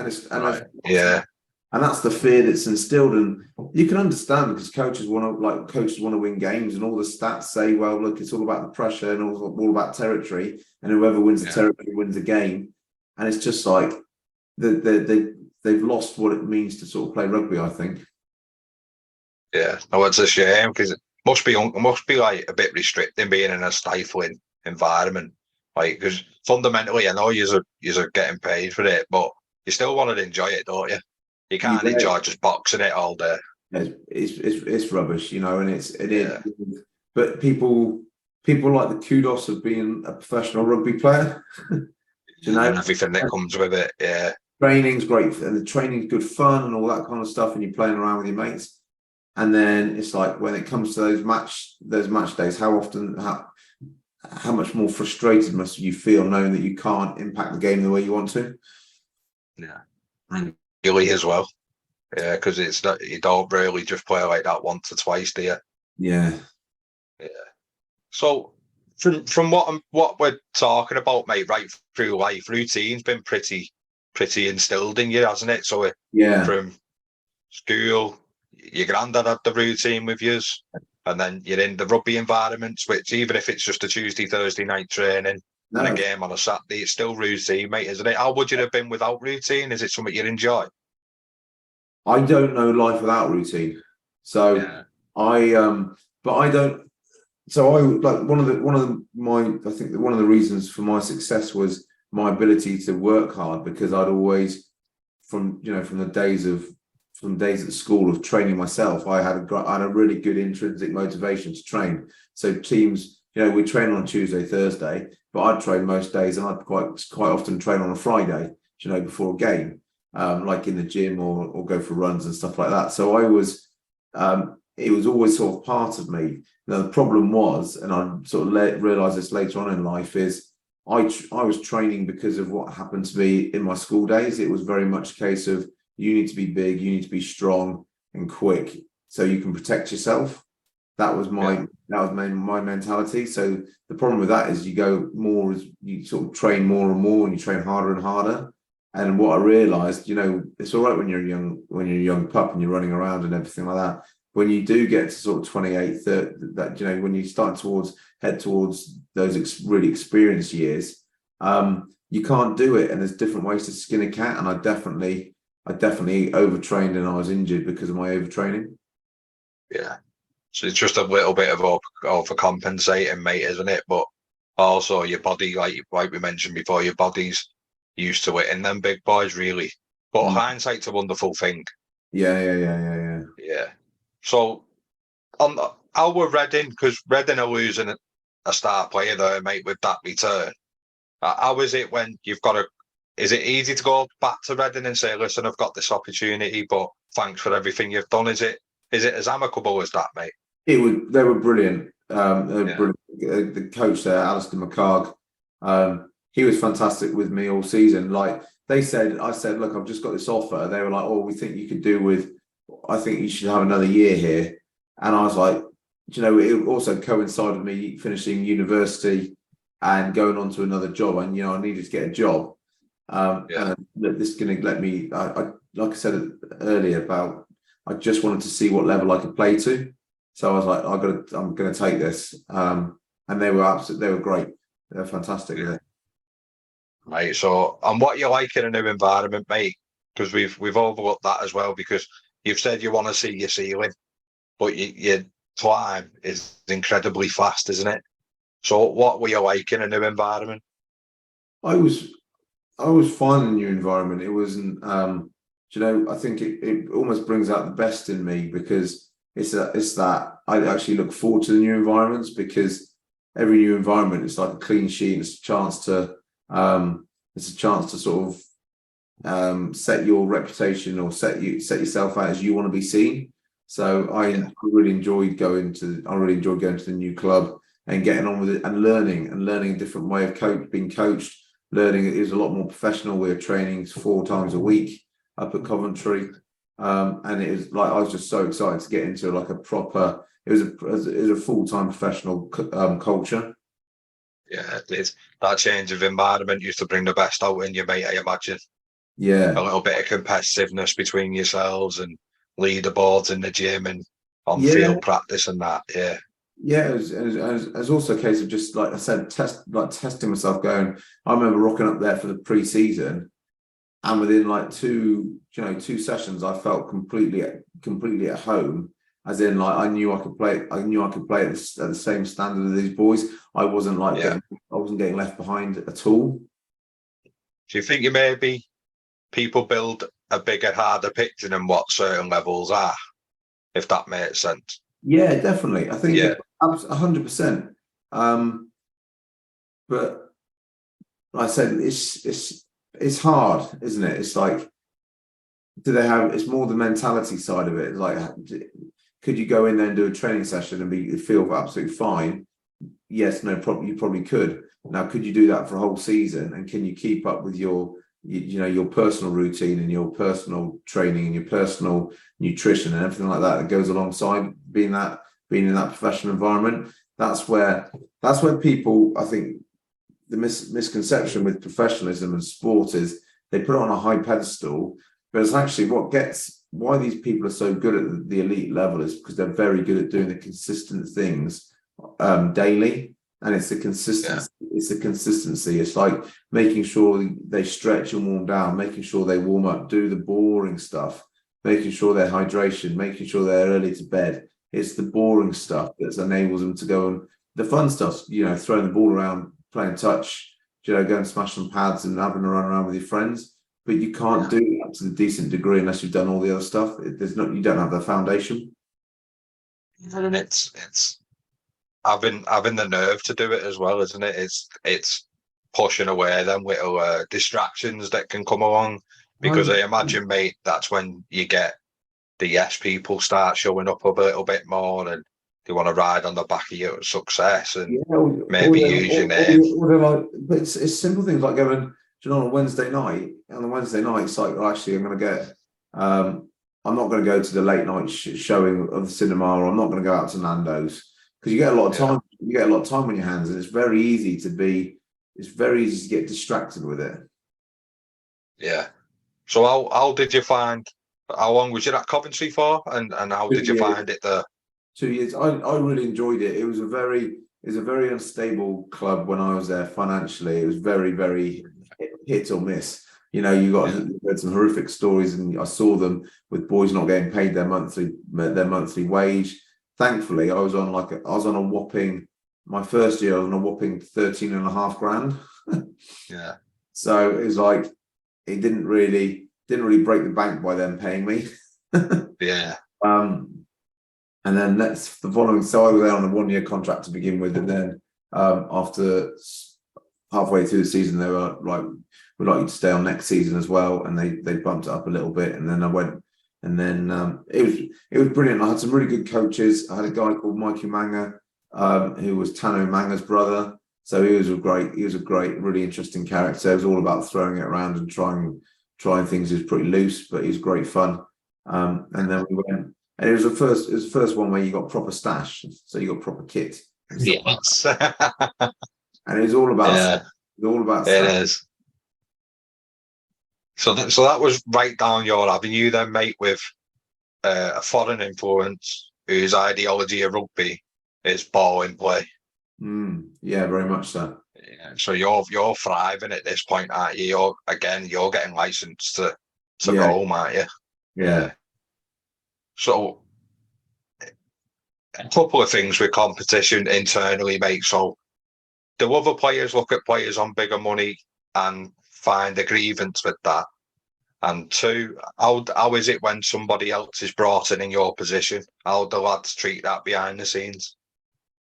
And that's the fear that's instilled, and you can understand because coaches want to win games, and all the stats say, well, look, it's all about the pressure and all about territory, and whoever wins the territory wins the game. And it's just like they've lost what it means to sort of play rugby, I think. Yeah, no, it's a shame because it must be like a bit restricting being in a stifling environment. Like, because fundamentally, I know you're getting paid for it, but you still want to enjoy it, don't you? You can't enjoy just boxing it all day. It's rubbish, and it. But people like the kudos of being a professional rugby player. And everything that comes with it. Yeah, training's great, and the training's good fun and all that kind of stuff, and you're playing around with your mates. And then it's like when it comes to those match days, how much more frustrated must you feel knowing that you can't impact the game the way you want to? Yeah. Really as well, because it's not, you don't really just play like that once or twice, do you? Yeah. So from what we're talking about, mate, right through life, routine's been pretty instilled in you, hasn't it? So from school, your granddad had the routine with you, and then you're in the rugby environments, which even if it's just a Tuesday, Thursday night training. And a game on a Saturday, it's still routine, mate, isn't it? How would you have been without routine? Is it something you'd enjoy? I don't know life without routine. So I don't. So I like one of the reasons for my success was my ability to work hard, because I'd always from the days at school of training myself, I had a really good intrinsic motivation to train. So teams. We train on Tuesday, Thursday, but I'd train most days, and I'd quite often train on a Friday, before a game, like in the gym or go for runs and stuff like that. So it was always sort of part of me. Now, the problem was, and I sort of realised this later on in life, is I was training because of what happened to me in my school days. It was very much a case of you need to be big, you need to be strong and quick so you can protect yourself. That was my mentality. So the problem with that is you sort of train more and more, and you train harder and harder. And what I realised, it's all right when you're a young pup and you're running around and everything like that. When you do get to sort of 28, 30, that when you start head towards those really experienced years, you can't do it. And there's different ways to skin a cat. And I definitely overtrained, and I was injured because of my overtraining. Yeah. So it's just a little bit of overcompensating, mate, isn't it? But also your body, like we mentioned before, your body's used to it, and them big boys really. But hindsight's a wonderful thing. Yeah. So how were Reading? Because Reading are losing a star player there, mate, with that return. How is it when you've got is it easy to go back to Reading and say, listen, I've got this opportunity, but thanks for everything you've done? Is it as amicable as that, mate? They were brilliant. They were Yeah, brilliant. The coach there, Alistair McCarg, he was fantastic with me all season. Like I said, look, I've just got this offer. They were like, oh, we think you could do with. I think you should have another year here. And I was like, it also coincided with me finishing university and going on to another job. And I needed to get a job. yeah, And this is going to let me. Like I said earlier about, I just wanted to see what level I could play to. So I was like, I'm gonna take this. And they were great. They're fantastic with yeah. it. Right. So, and what you like in a new environment, mate? Because we've overlooked that as well. Because you've said you want to see your ceiling, but your climb is incredibly fast, isn't it? So, what were you like in a new environment? I was I was fine in a new environment. It wasn't I think it almost brings out the best in me because it's that I actually look forward to the new environments because every new environment is like a clean sheet. It's a chance to sort of set your reputation or set yourself out as you want to be seen. So Yeah, I really enjoyed going to the new club and getting on with it and learning a different way of being coached. Learning it is a lot more professional. We're training 4 times a week up at Coventry, and it is like I was just so excited to get into like a proper. It was a full-time professional culture. yeah. It's that change of environment used to bring the best out in you, mate. I imagine a Yeah, little bit of competitiveness between yourselves and leaderboards in the gym and on yeah. field practice and that. Yeah, Yeah, it was also a case of just like I said, testing myself. Going, I remember rocking up there for the pre-season, and within like 2 sessions, I felt completely at home. As in, like I knew I could play. I knew I could play at the same standard as these boys. yeah. I wasn't getting left behind at all. Do you think you maybe people build a bigger, harder picture than what certain levels are, if that makes sense? Yeah, definitely. I think Yeah, 100%. But like I said, it's hard, isn't it? It's like it's more the mentality side of it. It's like, could you go in there and do a training session and feel absolutely fine? Yes, no problem. You probably could. Now, could you do that for a whole season? And can you keep up with your personal routine and your personal training and your personal nutrition and everything like that goes alongside being in that professional environment? That's where people, I think, the misconception with professionalism and sport is they put it on a high pedestal, but it's actually why these people are so good at the elite level is because they're very good at doing the consistent things daily, and it's the yeah, consistency. It's the consistency. It's like making sure they stretch and warm down, making sure they warm up, do the boring stuff, making sure their hydration, making sure they're early to bed. It's the boring stuff that enables them to go and the fun stuff. Throwing the ball around, playing touch, go and smash some pads and having a run around with your friends. But you can't yeah. do that to the decent degree unless you've done all the other stuff. You don't have the foundation. And it's having the nerve to do it as well, isn't it? It's pushing away them little distractions that can come along. Because I 100%. imagine, mate, that's when you get the yes people start showing up a little bit more and they want to ride on the back of your success and Yeah, maybe use your name. like, but it's simple things like going, on a Wednesday night. On a Wednesday night, it's like, well, actually, I'm not going to go to the late night showing of the cinema, or I'm not going to go out to Nando's because you get a lot of Yeah, time. You get a lot of time on your hands, and it's very easy to get distracted with it. yeah. So how did you find? How long was you at Coventry for, and how did you 2 years. find it there? 2 years. I really enjoyed it. It was a very unstable club when I was there financially. It was very, very hit or miss. Yeah, You heard some horrific stories, and I saw them with boys not getting paid their monthly wage. Thankfully, I was on a whopping my first year. I was on a whopping 13 and a half grand. yeah, So it was like it didn't really break the bank by them paying me. yeah, um, And then the following, so I was there on a 1-year contract to begin with, and then after halfway through the season, they were like, "We'd like you to stay on next season as well," and they bumped it up a little bit, and then I went And then it was brilliant. I had some really good coaches. I had a guy called Mikey Manga, who was Tano Manga's brother. So he was a great, really interesting character. It was all about throwing it around and trying things. He was pretty loose, but he was great fun. And then we went, and it was the first one where you got proper stash, so you got proper kit. Yes. And it was all about, yeah, it stash. is. So that was right down your avenue then, mate, with a foreign influence whose ideology of rugby is ball in play. Yeah, very much so. Yeah, so you're thriving at this point, aren't you? You're getting licensed to roam, aren't you? Yeah. So a couple of things with competition internally, mate. So do other players look at players on bigger money and find a grievance with that? And two, how is it when somebody else is brought in your position? How do lads treat that behind the scenes?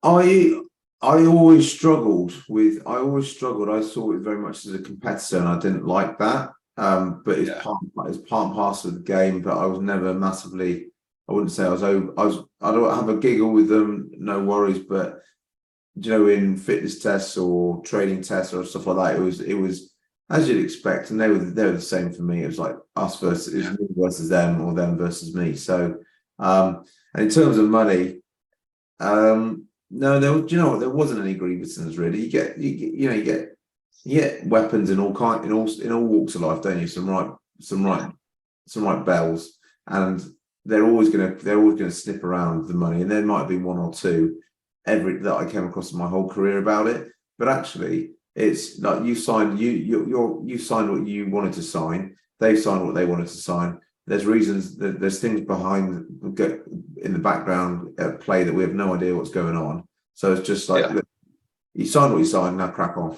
I always struggled. I saw it very much as a competitor, and I didn't like that. But it's part and parcel of the game. But I was never massively. I wouldn't say I was. I don't have a giggle with them, no worries. But in fitness tests or training tests or stuff like that, it was as you'd expect, and they were the same for me. It was like us versus me versus them, or them versus me. So, and in terms of money, no, there wasn't any grievances really. You get weapons in all walks of life, don't you? Some right bells, and they're always gonna snip around the money. And there might be one or two that I came across in my whole career about it, but actually, it's like you signed what you wanted to sign. They signed what they wanted to sign. There's reasons. There's things behind in the background at play that we have no idea what's going on. So it's just like look, you signed what you signed. Now crack on.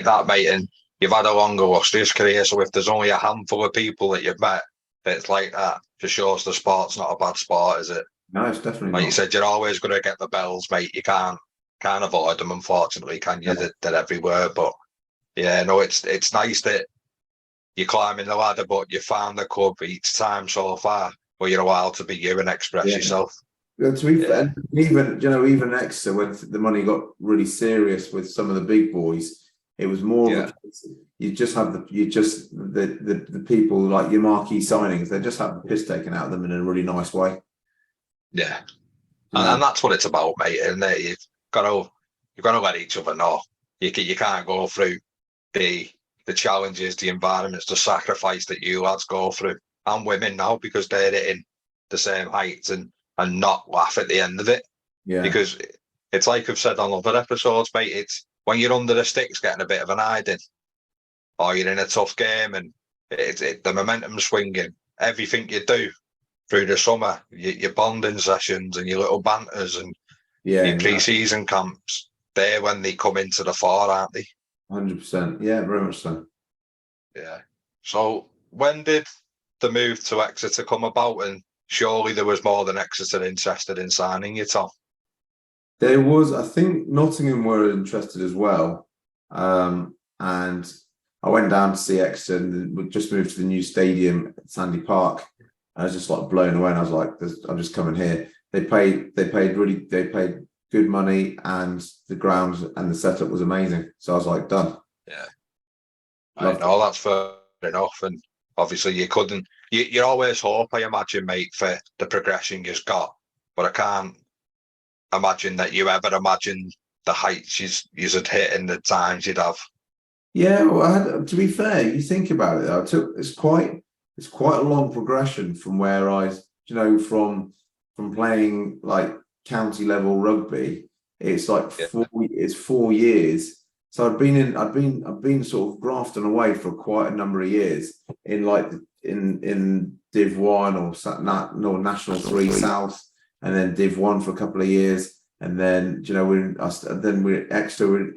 That, mate, and you've had a long illustrious career. So if there's only a handful of people that you've met that's like that, just shows the sport's not a bad sport, is it? No, it's definitely like not. You said. You're always going to get the bells, mate. You can't avoid them, unfortunately, can you? Yeah. They're everywhere. But yeah, no, it's nice that you're climbing the ladder, but you found the club each time so far where you're allowed to be you and express yourself. Yeah, to be fair, even Exeter, when the money got really serious with some of the big boys, it was more of a case, you just have the people like your marquee signings, they just have the piss taken out of them in a really nice way. Yeah. And that's what it's about, mate. And you've got to let each other know. You can't go through the challenges, the environments, the sacrifice that you lads go through, and women now, because they're hitting the same heights, and not laugh at the end of it. Yeah. Because it's like I've said on other episodes, mate, it's when you're under the sticks getting a bit of an hiding, or you're in a tough game and the momentum's swinging, everything you do through the summer, your bonding sessions and your little banters and your pre-season camps, they're when they come into the fore, aren't they? 100%. Yeah, very much so. Yeah. So when did the move to Exeter come about? And surely there was more than Exeter interested in signing you, Tom? There was, I think Nottingham were interested as well. And I went down to see Exeter, and we just moved to the new stadium at Sandy Park. I was just like blown away, and I was like, I'm just coming here. They paid good money, and the ground and the setup was amazing. So I was like, done. Yeah. I know, that's fair enough. And obviously you always hope, I imagine, mate, for the progression you've got. But I can't imagine that you ever imagined the heights you'd had hit and the times you'd have. Yeah, well, to be fair, you think about it, though, it's quite a long progression from where from playing like county level rugby. It's like 4 years. So I've been sort of grafting away for quite a number of years in Div 1 or National 3 South, and then Div 1 for a couple of years, and then we're Exeter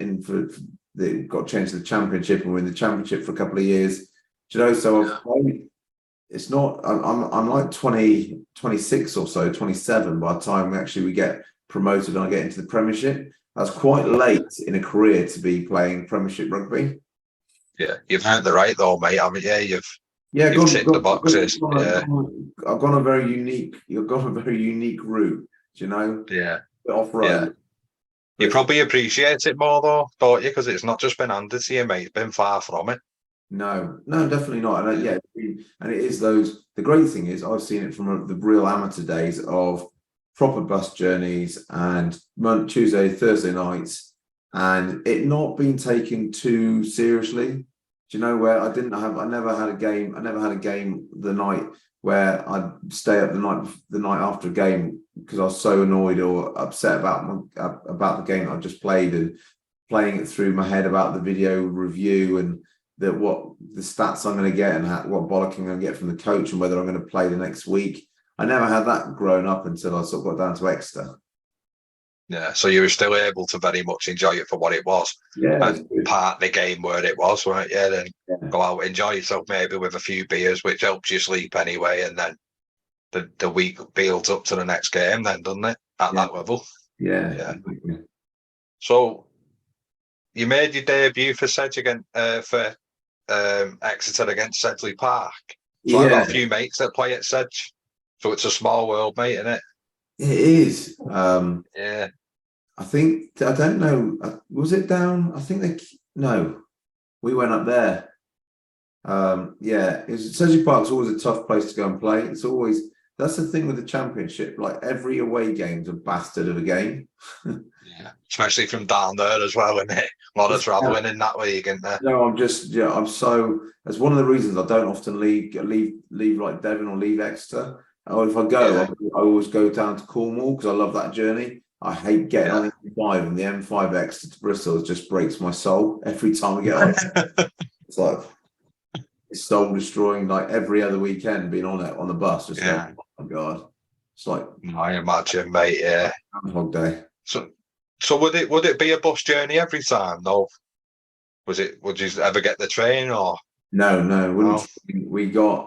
they got changed to the Championship, and we're in the Championship for a couple of years. So it's not. I'm like 26 or so, 27 by the time we get promoted and I get into the Premiership. That's quite late in a career to be playing Premiership rugby. Yeah, you've earned the right though, mate. I mean, yeah, Yeah, You've ticked the boxes. I've gone a very unique. You've got a very unique route. Do you know? Yeah. Off road. You probably appreciate it more though, don't you? Because it's not just been handed to you, mate. It's been far from it. No, definitely not. And and it is those. The great thing is, I've seen it from the real amateur days of proper bus journeys and Tuesday, Thursday nights, and it not being taken too seriously. Do you know where I never had a game. I never had a game the night where I'd stay up the night after a game because I was so annoyed or upset about the game I just played, and playing it through my head about the video review and what the stats I'm going to get and what bollocking I'm going to get from the coach and whether I'm going to play the next week. I never had that growing up until I sort of got down to Exeter. Yeah, so you were still able to very much enjoy it for what it was. Yeah, and part the game where it was, weren't you? Then go out, enjoy yourself maybe with a few beers, which helps you sleep anyway, and then the week builds up to the next game then, doesn't it? At that level. Yeah. So you made your debut for Sedge Exeter against Sedgley Park. So I've got a few mates that play at Sedge. So it's a small world, mate, isn't it? It is. Yeah. I don't know. Was it down? I think we went up there. Sedgley Park's always a tough place to go and play. That's the thing with the championship. Like every away game's a bastard of a game. Yeah, especially from down there as well, isn't it? A lot of travelling in that league, isn't there? No, that's one of the reasons I don't often leave like Devon or leave Exeter. Or if I go, I always go down to Cornwall because I love that journey. I hate getting on the M5, and the M5 Exeter to Bristol just breaks my soul every time I get on. It's like it's soul destroying. Like every other weekend, being on it on the bus, just like, oh my god, it's like I imagine, mate. Yeah, Groundhog Day. So would it be a bus journey every time? No, would you ever get the train or? No. We got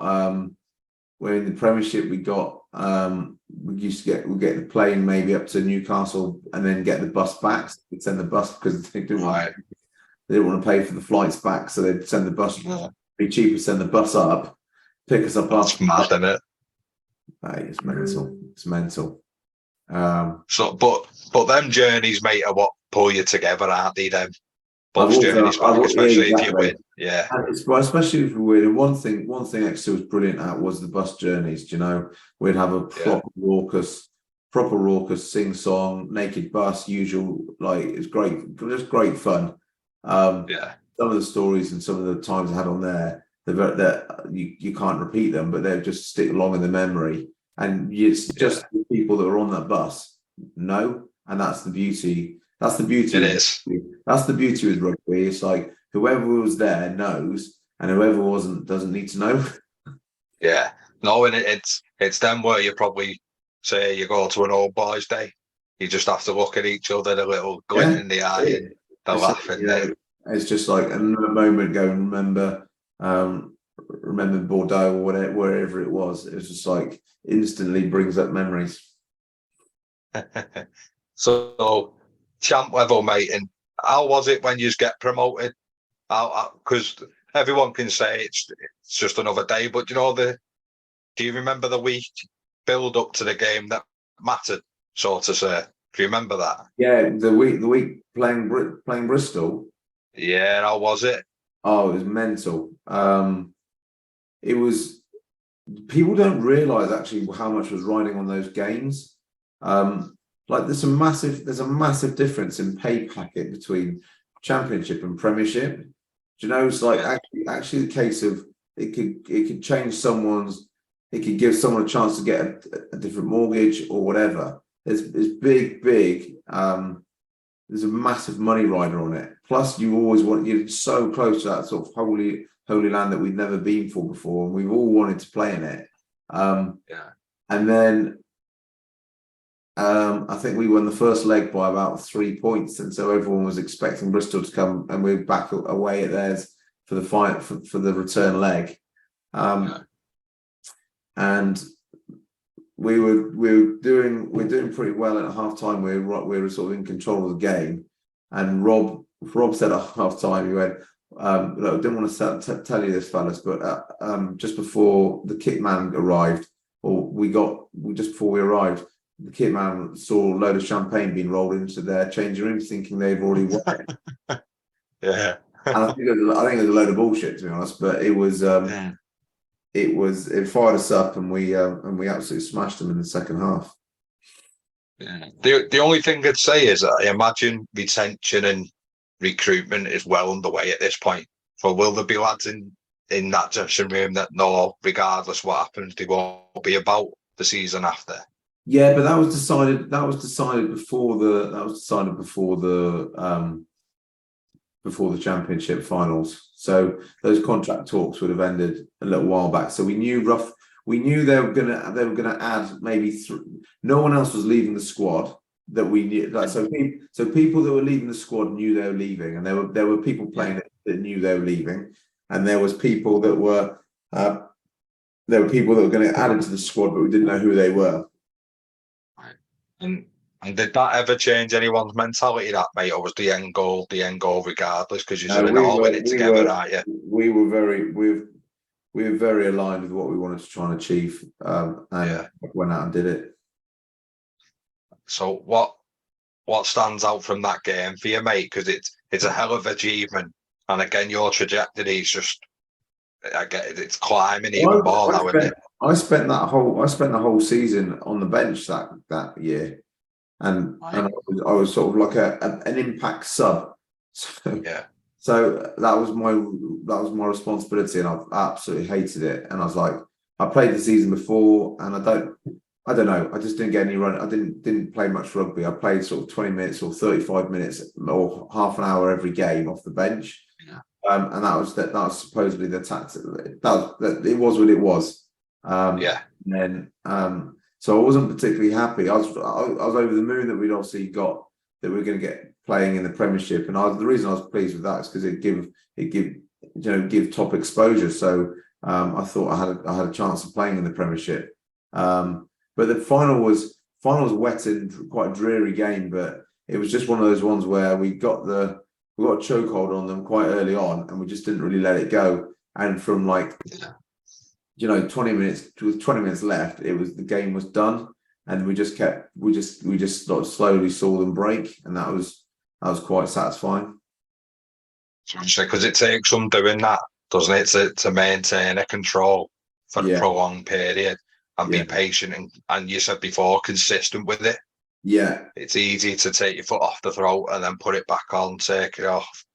we're in the Premiership. We got we get the plane maybe up to Newcastle and then get the bus back. So we'd send the bus because they didn't want to pay for the flights back, so they'd send the bus. It'd be cheaper to send the bus up, pick us up. That's mad, isn't it? It's mental. It's mental. But them journeys, mate, are what pull you together, aren't they? Them bus journeys, especially if you win. Yeah, especially if we win. One thing Exeter was brilliant at was the bus journeys. Do you know, we'd have a proper raucous sing song, naked bus, usual. Like it's great, just great fun. Some of the stories and some of the times I had on there that you can't repeat them, but they just stick along in the memory. And it's just the people that are on that bus know, and that's the beauty. That's the beauty. It is. That's the beauty with rugby. It's like whoever was there knows, and whoever wasn't doesn't need to know. Yeah, no, and it's them where you probably say you go to an old boys' day, you just have to look at each other, a little glint in the eye, and they're laughing. It's just like another moment. Go and remember Bordeaux or wherever it was. It was just like instantly brings up memories. So champ level, mate, and how was it when you get promoted? Because everyone can say it's just another day, but do you remember the week build up to the game that mattered, so to say? Do you remember that? Yeah, the week playing Bristol. Yeah, how was it? Oh, it was mental. It was. People don't realise actually how much was riding on those games. Like there's a massive difference in pay packet between Championship and Premiership. Do you know, it's like actually the case of it could change it could give someone a chance to get a different mortgage or whatever. There's big there's a massive money rider on it. Plus you're so close to that sort of holy land that we've never been for before, and we've all wanted to play in it. And then I think we won the first leg by about 3 points, and so everyone was expecting Bristol to come, and we're back away at theirs for the fight for the return leg. And we're doing pretty well at half time. We were sort of in control of the game, and Rob said at half time, he went, look, I didn't want to tell you this, fellas, but just before the kit man arrived, just before we arrived, the kit man saw a load of champagne being rolled into their changing rooms, thinking they've already won it. Yeah. And I think it was a load of bullshit, to be honest. But it was it fired us up, and we absolutely smashed them in the second half. Yeah. The only thing I'd say is that I imagine retention and recruitment is well underway at this point. So will there be lads in that dressing room that know, regardless what happens, they won't be about the season after? Yeah, but that was decided before the championship finals. So those contract talks would have ended a little while back. So we knew they were gonna add maybe three. No one else was leaving the squad that we knew. So people that were leaving the squad knew they were leaving, and there were people playing that knew they were leaving, and there was people that were going to add into the squad, but we didn't know who they were. And did that ever change anyone's mentality, that, mate, or was the end goal regardless? Because you're all in it together, aren't you? We were very aligned with what we wanted to try and achieve, and went out and did it. So what stands out from that game for you, mate? Because it's a hell of an achievement, and again, your trajectory is just, I get it, it's climbing even more now, isn't it? I spent the whole season on the bench that year, and I was sort of like an impact sub. So that was my responsibility, and I absolutely hated it. And I was like, I played the season before, and I don't know, I just didn't get any run. I didn't play much rugby. I played sort of 20 minutes or 35 minutes or half an hour every game off the bench. Yeah. And that was supposedly the tactic. It was what it was. And then so I wasn't particularly happy. I was over the moon that we'd obviously got, that we were going to get playing in the Premiership, and the reason I was pleased with that is because it give top exposure. So I thought I had a chance of playing in the Premiership. But the final was wet and quite a dreary game, but it was just one of those ones where we got a chokehold on them quite early on, and we just didn't really let it go. And from 20 minutes left, the game was done, and we just slowly saw them break, and that was quite satisfying. Because it takes some doing that, doesn't it, to maintain a control for a prolonged period and be patient and you said before, consistent with it. Yeah, it's easy to take your foot off the throat and then put it back on, take it off.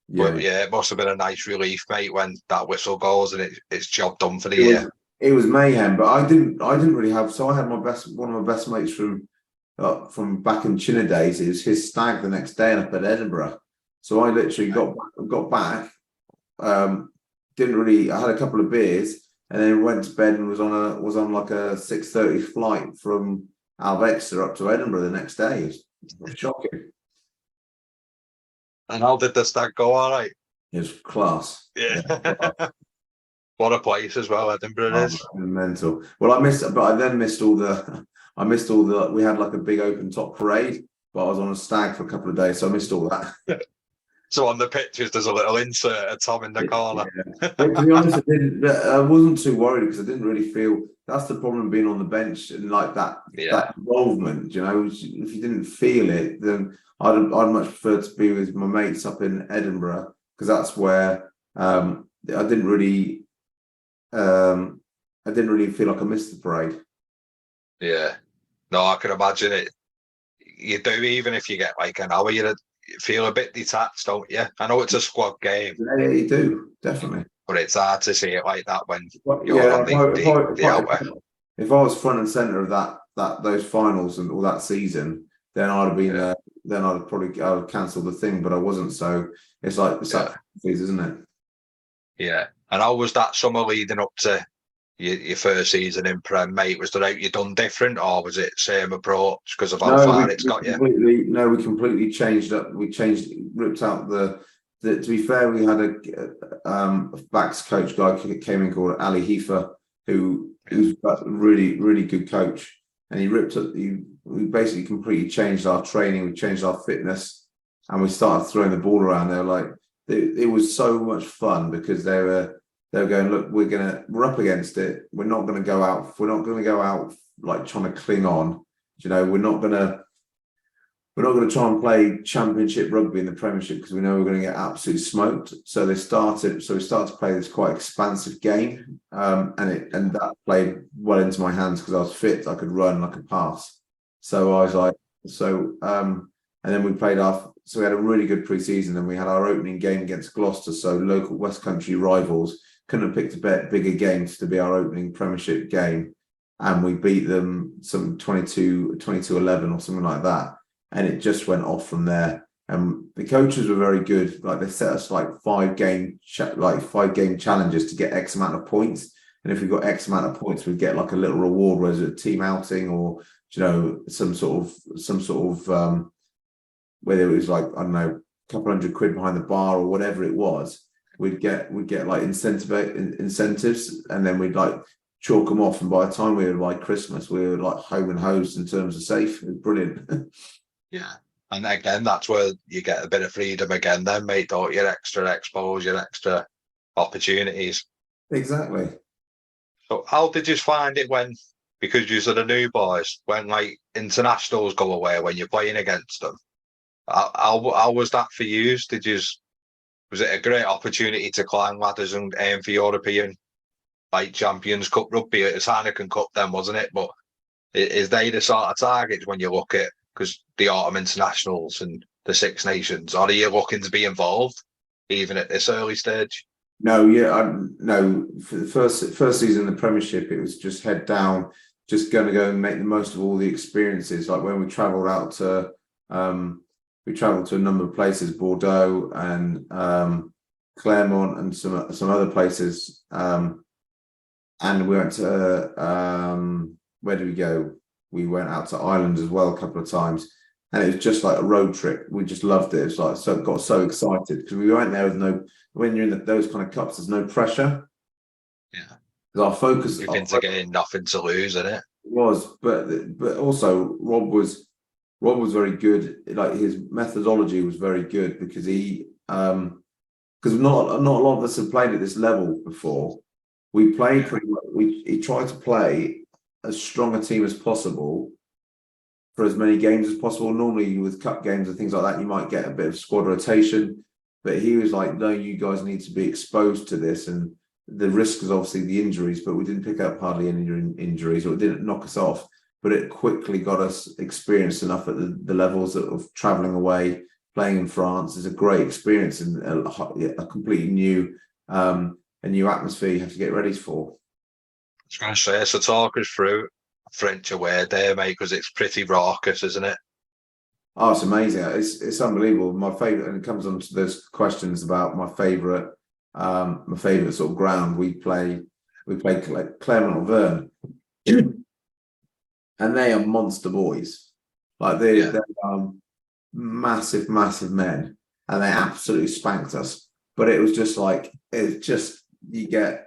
But it must have been a nice relief, mate, when that whistle goes and it's job done for the year. It was mayhem, but I didn't really have. So I had one of my best mates from back in China days. It was his stag the next day up at Edinburgh. So I literally got back. Didn't really. I had a couple of beers and then went to bed and was on like a 6:30 flight from Alvexter up to Edinburgh the next day. It was shocking. And how did the stag go? All right. It was class. Yeah. What a place as well, Edinburgh is. Mental. Well, I missed all the. We had like a big open top parade, but I was on a stag for a couple of days, so I missed all that. So on the pictures, there's a little insert of Tom in the corner. Yeah. But to be honest, I wasn't too worried because I didn't really feel. That's the problem being on the bench and like that involvement. If you didn't feel it, then I'd much prefer to be with my mates up in Edinburgh, because that's where I didn't really feel like I missed the parade. Yeah, no, I can imagine it. You do, even if you get like an hour, you feel a bit detached, don't you? I know it's a squad game. Yeah, you do, definitely. But it's hard to see it like that when you're on the outer. If I was front and centre of those finals and all that season, then I'd have been then I'd have cancelled the thing, but I wasn't. So it's like the sacrifice, isn't it? Yeah. And how was that summer leading up to your first season in Prem, mate? Was there out you done different, or was it same approach because of how far it's got you? We completely changed up. We ripped out the. To be fair, we had a backs coach guy came in called Ali Heifer, who's a really, really good coach, and he ripped up. We basically completely changed our training. We changed our fitness, and we started throwing the ball around. They were like, it was so much fun because they were going, look, we're up against it. We're not going to go out like trying to cling on. We're not going to try and play championship rugby in the Premiership because we know we're going to get absolutely smoked. So we started to play this quite expansive game, and that played well into my hands because I was fit, I could run, I could pass. So I was like, and then we had a really good pre-season, and we had our opening game against Gloucester. So local West Country rivals couldn't have picked a bigger game to be our opening Premiership game, and we beat them some 22-11 or something like that. And it just went off from there. And the coaches were very good. Like they set us like 5-game challenges to get X amount of points. And if we got X amount of points, we'd get like a little reward, whether it's a team outing or some sort of whether it was like, I don't know, a couple £100 behind the bar or whatever it was. We'd get like incentives, and then we'd like chalk them off. And by the time we were like Christmas, we were like home and hosed in terms of safe. It was brilliant. Yeah. And again, that's where you get a bit of freedom again then, mate, don't you? Extra exposure, extra opportunities. Exactly. So how did you find it because you're the new boys, when like internationals go away, when you're playing against them? How was that for you? Was it a great opportunity to climb ladders and aim for European like Champions Cup rugby? It was Heineken Cup then, wasn't it? But is they the sort of targets when you look at, because the autumn internationals and the Six Nations, or are you looking to be involved even at this early stage? No, no. For the first season in the Premiership, it was just head down, just going to go and make the most of all the experiences. Like when we travelled out to, a number of places, Bordeaux and Clermont and some other places, and we went to where did we go? We went out to Ireland as well a couple of times, and it was just like a road trip. We just loved it. It's like got so excited because we went there with when you're in those kind of cups, there's no pressure. Yeah, because our focus. You've been to getting nothing to lose, isn't it? It was, but also Rob was very good. Like his methodology was very good because he because not a lot of us have played at this level before. We played pretty much. He tried to play as strong a team as possible for as many games as possible. Normally with cup games and things like that, you might get a bit of squad rotation, but he was like, no, you guys need to be exposed to this. And the risk is obviously the injuries, but we didn't pick up hardly any injuries, or it didn't knock us off, but it quickly got us experienced enough at the levels of traveling away, playing in France is a great experience and a completely new atmosphere you have to get ready for. I was going to say, so talk us through French away there, mate, because it's pretty raucous, isn't it? Oh, it's amazing. It's unbelievable. My favourite, and it comes on to those questions about my favourite sort of ground. We play like Clermont-Auvergne, and they are monster boys. Like they're massive men, and they absolutely spanked us. But it was just like you get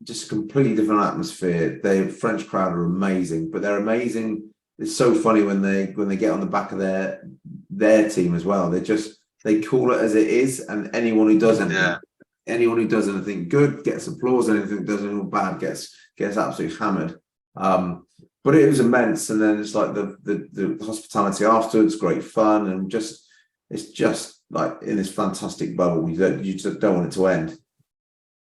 just a completely different atmosphere. The French crowd are amazing, but they're amazing. It's so funny when they get on the back of their team as well. They call it as it is, and anyone who does anything good gets applause, anything that does anything bad gets absolutely hammered. But it was immense, and then it's like the hospitality afterwards, great fun, and it's just like in this fantastic bubble. You just don't want it to end.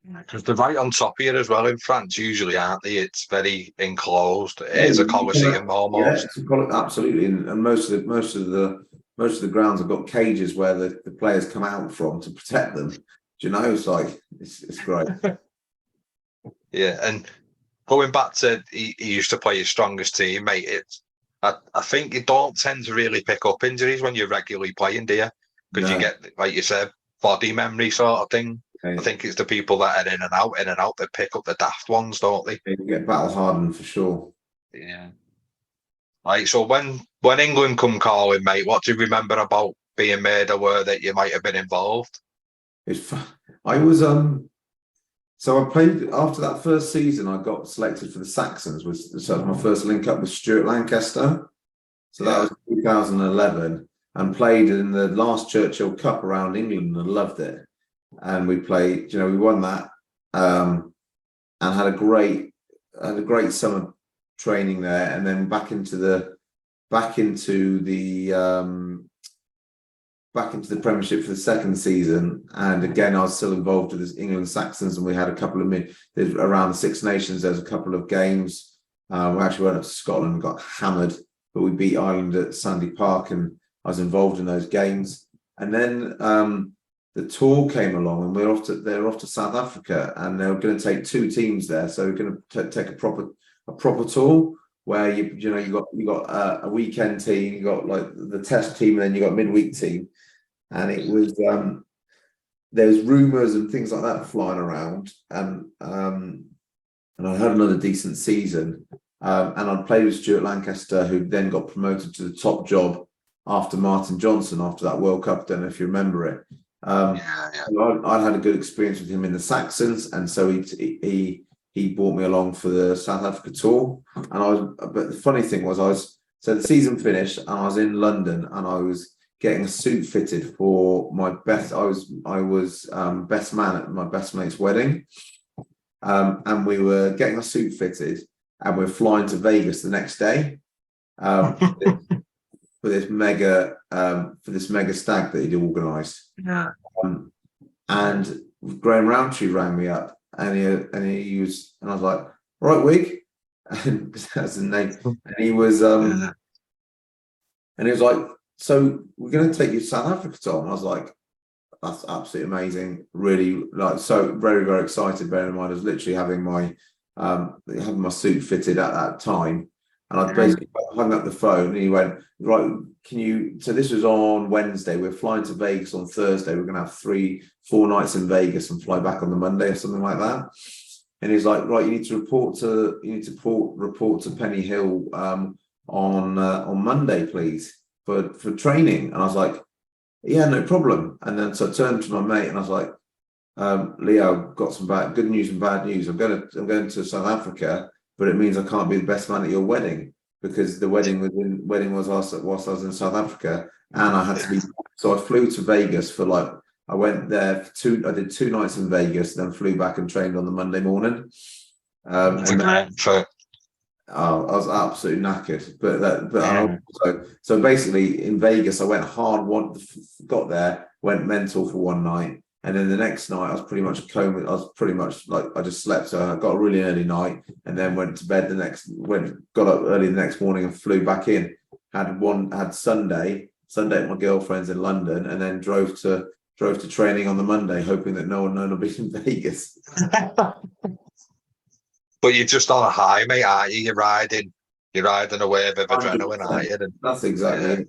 Because they're right on top of you as well in France, usually, aren't they? It's very enclosed. It's a coliseum almost. Yeah, absolutely, and most of the grounds have got cages where the players come out from to protect them. Do you know? It's like it's great. Yeah, and going back to he used to play his strongest team, mate. I think you don't tend to really pick up injuries when you're regularly playing, do you? Because you get, like you said, body memory sort of thing. Okay. I think it's the people that are in and out that pick up the daft ones, don't they? They get battle hardened for sure. Yeah. Right. So when England come calling, mate, what do you remember about being made aware that you might have been involved? I was so I played after that first season. I got selected for the Saxons, so it was my first link up with Stuart Lancaster. So that was 2011. and played in the last Churchill Cup around England and loved it. And we played, we won that, and had a great summer training there, and then back into the Premiership for the second season. And again, I was still involved with this England Saxons, and we had a couple of around the Six Nations. There's a couple of games. We actually went up to Scotland and got hammered, but we beat Ireland at Sandy Park, and I was involved in those games. And then the tour came along, and they were off to South Africa, and they were going to take 2 teams there. So we're going to take a proper tour where you got a weekend team, you got like the test team, and then you got a midweek team. And it was there was rumours and things like that flying around, and I had another decent season, and I played with Stuart Lancaster, who then got promoted to the top job after Martin Johnson after that World Cup. I don't know if you remember it. I'd had a good experience with him in the Saxons, and so he brought me along for the South Africa tour. But the funny thing was, so the season finished, and I was in London, and I was getting a suit fitted for my best. I was best man at my best mate's wedding, and we were getting a suit fitted, and we're flying to Vegas the next day for this mega stag that he'd organised. Yeah. And Graham Roundtree rang me up, and he was, and I was like, right, Wig, and that's the name, and he was and he was like, so we're going to take you to South Africa, Tom. I was like, that's absolutely amazing, really, like, so very, very excited. Bearing in mind I was literally having my suit fitted at that time, and I basically hung up the phone, and he went, right, so this was on Wednesday, we're flying to Vegas on Thursday, we're going to have 3-4 nights in Vegas and fly back on the Monday or something like that. And he's like, right, you need to report to Penny Hill on Monday, please, for training. And I was like, yeah, no problem. And then so I turned to my mate, and I was like, Leo, got some good news and bad news. I'm going to South Africa, but it means I can't be the best man at your wedding, because the wedding was whilst I was in South Africa, and I had to be. So I flew to Vegas I went there I did 2 nights in Vegas, then flew back and trained on the Monday morning. I was absolutely knackered, so basically in Vegas I went hard. Got there, went mental for one night, and then the next night I was pretty much coma. I was pretty much like, I just slept. So I got a really early night, and then went to bed got up early the next morning and flew back in. Had Sunday at my girlfriend's in London, and then drove to training on the Monday, hoping that no one known I'd be in Vegas. But you're just on a high, mate, aren't you? You're riding a wave of adrenaline, aren't you? That's exactly it.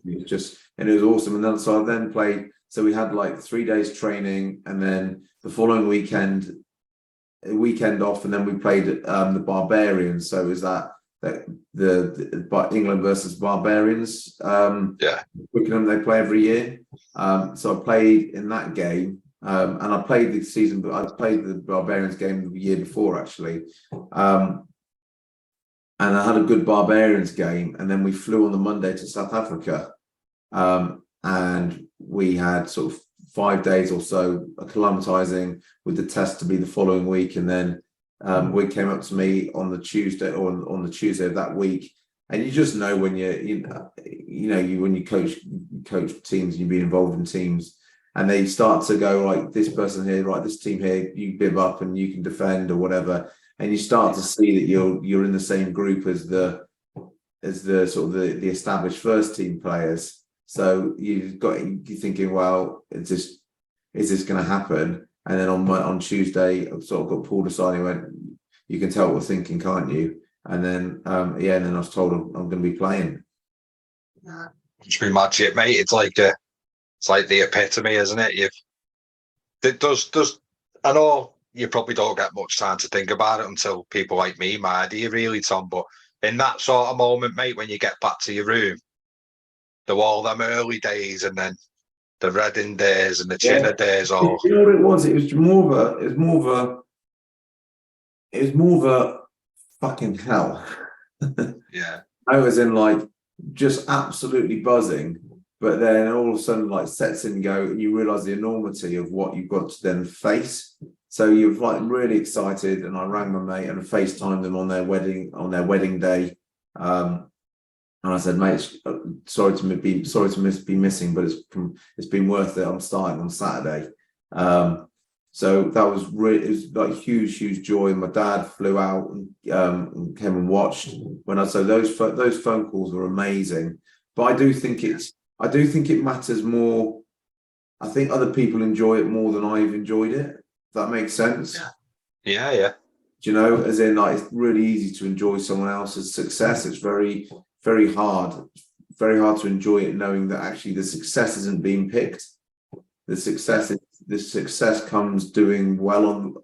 And it was awesome. And then so I then played. So we had like 3 days training, and then the following weekend off, and then we played the Barbarians. So it was that the England versus Barbarians. Twickenham, they play every year. So I played in that game. And I played the season, but I played the Barbarians game the year before, actually. And I had a good Barbarians game, and then we flew on the Monday to South Africa. And we had sort of 5 days or so acclimatizing, with the test to be the following week. And then we came up to me on the Tuesday on the Tuesday of that week. And you just know when when you coach teams and you've been involved in teams, and they start to go, like, this person here, right, this team here, you bib up and you can defend or whatever, and you start to see that you're in the same group as the sort of the established first team players. So you're thinking, well, is this going to happen? And then on Tuesday, I sort of got pulled aside and went, you can tell what we're thinking, can't you? And then and then I was told I'm going to be playing. It's pretty much it, mate. It's like the epitome, isn't it? I know you probably don't get much time to think about it until people like me, do you really, Tom? But in that sort of moment, mate, when you get back to your room, there were all them early days, and then the Reading days and the Chinner days. You know what it was? It was more of a fucking hell. Yeah. I was in, like, just absolutely buzzing. but then all of a sudden like sets in and go, and you realise the enormity of what you've got to then face. So you're like really excited, and I rang my mate and FaceTimed them on their wedding day. And I said, mate, sorry to be missing, but it's been worth it. I'm starting on Saturday. So that was really, it was like huge joy. My dad flew out and came and watched so those phone calls were amazing. But I do think it matters more. I think other people enjoy it more than I've enjoyed it. If that makes sense. Yeah. Do you know, as in like it's really easy to enjoy someone else's success. It's very hard to enjoy it knowing that actually the success isn't being picked. The success comes doing well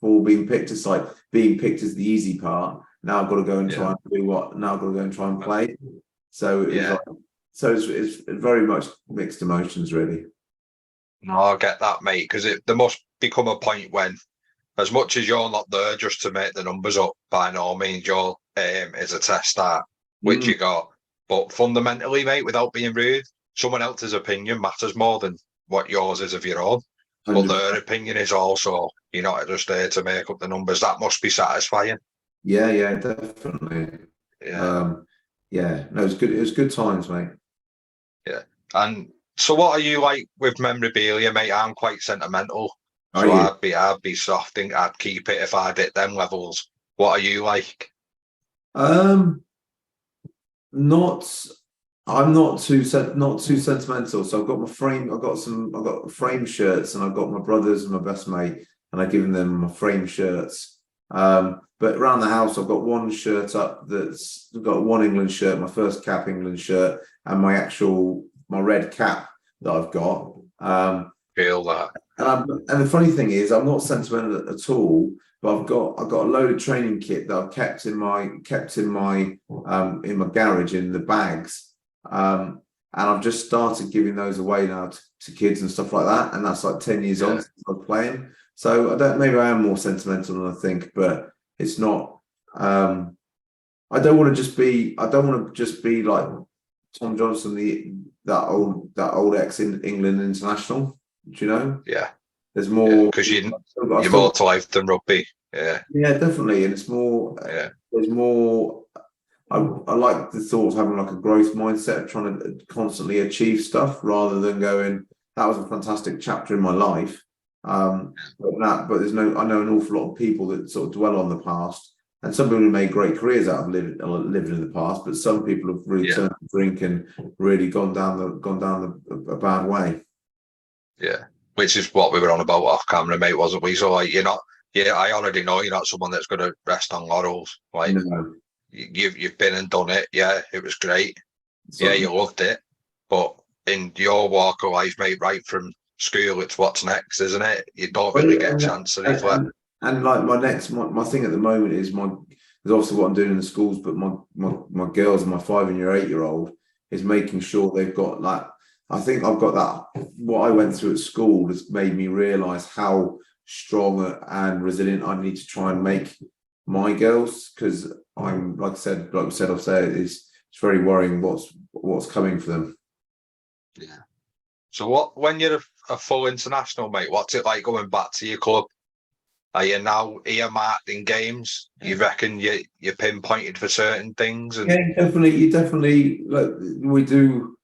for being picked. It's like being picked is the easy part. Now I've got to go and try and do what? Now I've got to go and try and play. So it's very much mixed emotions, really. No, I get that, mate, because there must become a point when, as much as you're not there just to make the numbers up, by no means your aim is a test start, which you got. But fundamentally, mate, without being rude, someone else's opinion matters more than what yours is of your own. 100%. But their opinion is also, you're not just there to make up the numbers. That must be satisfying. Yeah, definitely. No, it was good. It was good times, mate. Yeah. And so what are you like with memorabilia, mate? I'm quite sentimental. So I'd be soft. I'd keep it if I did them levels. What are you like? I'm not too sentimental. So I've got my frame. I've got frame shirts, and I've got my brothers and my best mate, and I've given them my frame shirts. But around the house, I've got one shirt up that's got one England shirt, my first cap England shirt, and my red cap that I've got. Feel that. And the funny thing is, I'm not sentimental at all. But I've got a load of training kit that I've kept in my garage in the bags, and I've just started giving those away now to kids and stuff like that. And that's like 10 years on since I'm playing. So maybe I am more sentimental than I think, but it's not. I don't want to just be like Tom Johnson, that old ex-England international. Do you know? Yeah. There's more because you're more to life than rugby. Yeah, definitely, and it's more. There's more. I like the thought of having like a growth mindset of trying to constantly achieve stuff rather than going, that was a fantastic chapter in my life. But there's no. I know an awful lot of people that sort of dwell on the past, and some people have made great careers out of living in the past, but some people have really turned to drink and really gone down a bad way. Yeah. Which is what we were on about off camera, mate, wasn't we? So like, I already know you're not someone that's going to rest on laurels. Like, no. You've been and done it. Yeah, it was great. You loved it. But in your walk of life, mate, right from school, it's what's next, isn't it? You don't really get a chance to reflect. And like my thing at the moment is obviously what I'm doing in the schools, but my girls and my 5 and your 8-year-old is making sure they've got like. I think I've got that. What I went through at school has made me realise how strong and resilient I need to try and make my girls, because I'm like I said, I've said it's very worrying what's coming for them. Yeah. So when you're a full international, mate, what's it like going back to your club? Are you now earmarked in games? You reckon you're pinpointed for certain things? And... Yeah, definitely. You definitely we do.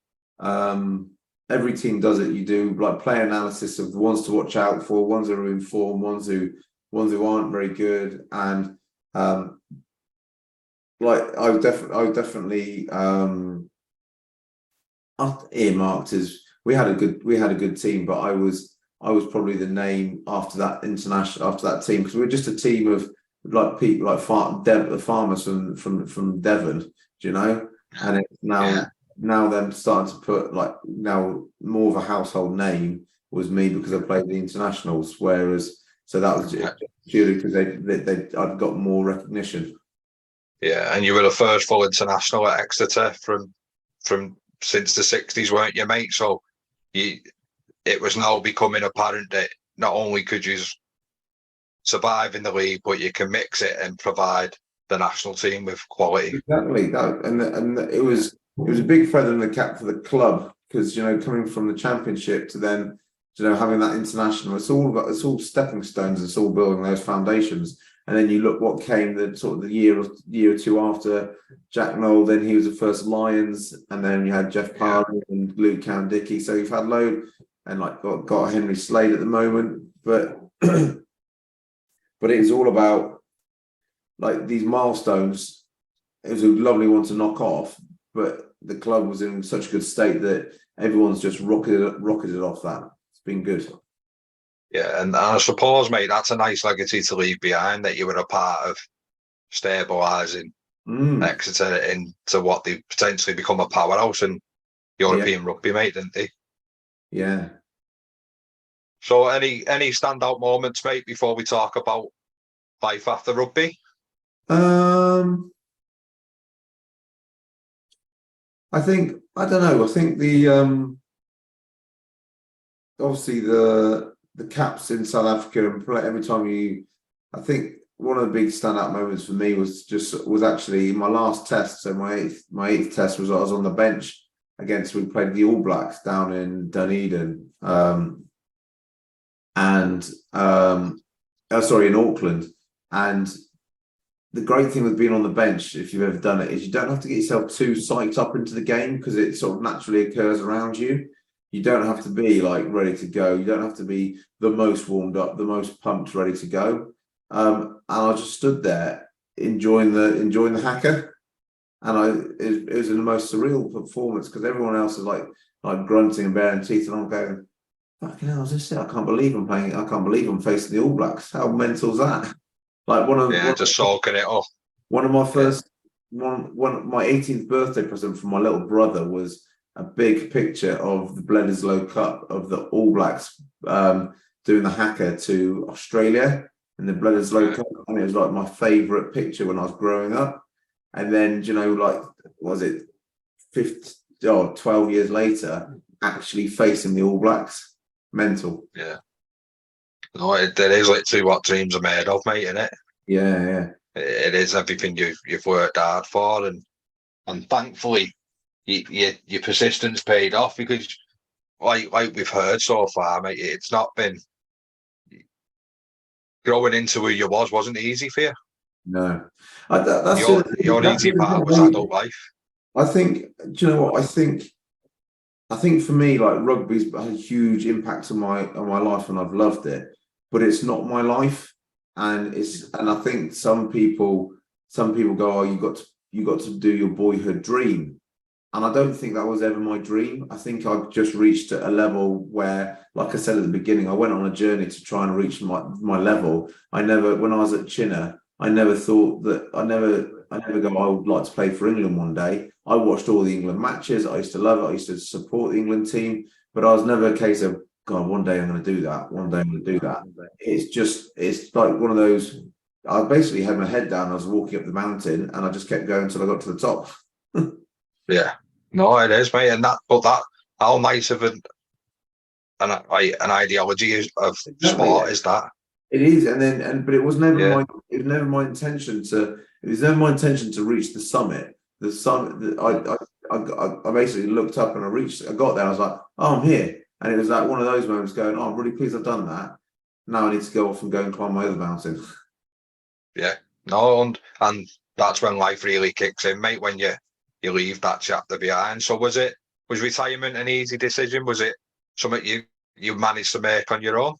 Every team does it. You do like play analysis of the ones to watch out for, ones that are in form, ones who aren't very good, and like I definitely earmarked as we had a good team, but I was probably the name after that team, because we were just a team of like people like the farmers from Devon, do you know? And it's now them starting to put like now more of a household name was me because I played the internationals, whereas so that was purely because I'd got more recognition. Yeah, and you were the first full international at Exeter from since the 60s, weren't you, mate? So it was now becoming apparent that not only could you survive in the league, but you can mix it and provide the national team with quality. Exactly that, and it was a big feather in the cap for the club, because coming from the Championship to then having that international, it's all stepping stones. It's all building those foundations. And then you look what came the sort of the year or two after Jack Noel. Then he was the first Lions, and then you had Jeff Parley and Luke Cowan-Dickey. So you've had load, and like got Henry Slade at the moment, but but it is all about like these milestones. It was a lovely one to knock off, but the club was in such a good state that everyone's just rocketed off that. It's been good. Yeah, and I suppose, mate, that's a nice legacy to leave behind, that you were a part of stabilising Exeter into what they potentially become a powerhouse in European rugby, mate, didn't they? Yeah. So any standout moments, mate, before we talk about life after rugby? I think the obviously the caps in South Africa and play every time I think one of the big standout moments for me was actually my last test. So my eighth test was I was on the bench we played the All Blacks down in Dunedin, in Auckland. And the great thing with being on the bench, if you've ever done it, is you don't have to get yourself too psyched up into the game because it sort of naturally occurs around you. You don't have to be like ready to go. You don't have to be the most warmed up, the most pumped, ready to go. And I just stood there enjoying the hacker, and it was the most surreal performance because everyone else is like grunting and baring teeth, and I'm going, fucking hell, is this it? I can't believe I'm playing. I can't believe I'm facing the All Blacks. How mental is that? Like just soaking it up. One of my first my 18th birthday present from my little brother was a big picture of the Bledisloe Cup of the All Blacks doing the haka to Australia in the Bledisloe Cup, and it was like my favourite picture when I was growing up. And then was it 12 years later, actually facing the All Blacks? Mental. Yeah. No, it is literally what dreams are made of, mate, isn't it? Yeah. It is everything you've worked hard for, and thankfully your persistence paid off, because like we've heard so far, mate, it's not been growing into who you wasn't easy for you. No, The only easy part was adult life. I think. Do you know what I think? I think for me, like rugby's had a huge impact on my life, and I've loved it. But it's not my life, and I think some people go, oh, you got to do your boyhood dream, and I don't think that was ever my dream. I think I've just reached a level where, like I said at the beginning, I went on a journey to try and reach my level. When I was at Chinner, I never thought that I never go, I would like to play for England one day. I watched all the England matches. I used to love it. I used to support the England team, but I was never a case of, God, one day I'm going to do that. One day I'm going to do that. It's like one of those, I basically had my head down. I was walking up the mountain and I just kept going until I got to the top. Yeah. No, it is, mate. And how nice of an ideology of sport is that? It is, but it was never my intention to. It was never my intention to reach the summit. The summit. I basically looked up and I got there. I was like, oh, I'm here, and it was like one of those moments going, oh, I'm really pleased I've done that. Now I need to go off and go and climb my other mountain. Yeah, no, and that's when life really kicks in, mate. When you leave that chapter behind. So was retirement an easy decision? Was it something you managed to make on your own?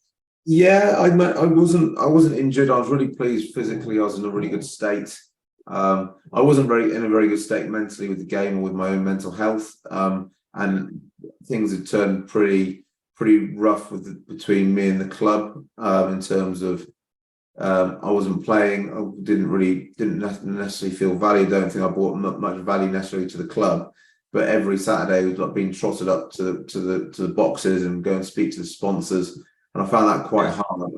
Yeah, I wasn't injured. I was really pleased physically. I was in a really good state. I wasn't in a very good state mentally with the game or with my own mental health. And things had turned pretty rough between me and the club in terms of I wasn't playing. I didn't necessarily feel valued. I don't think I brought much value necessarily to the club. But every Saturday I was like being trotted up to the boxes and go and speak to the sponsors. And I found that quite hard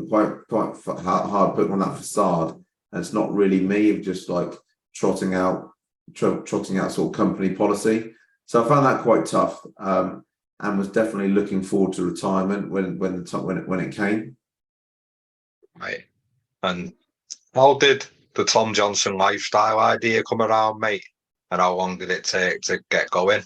putting on that facade. And it's not really me, of just like trotting out sort of company policy. So I found that quite tough, and was definitely looking forward to retirement when it came. Right. And how did the Tom Johnson lifestyle idea come around, mate? And how long did it take to get going?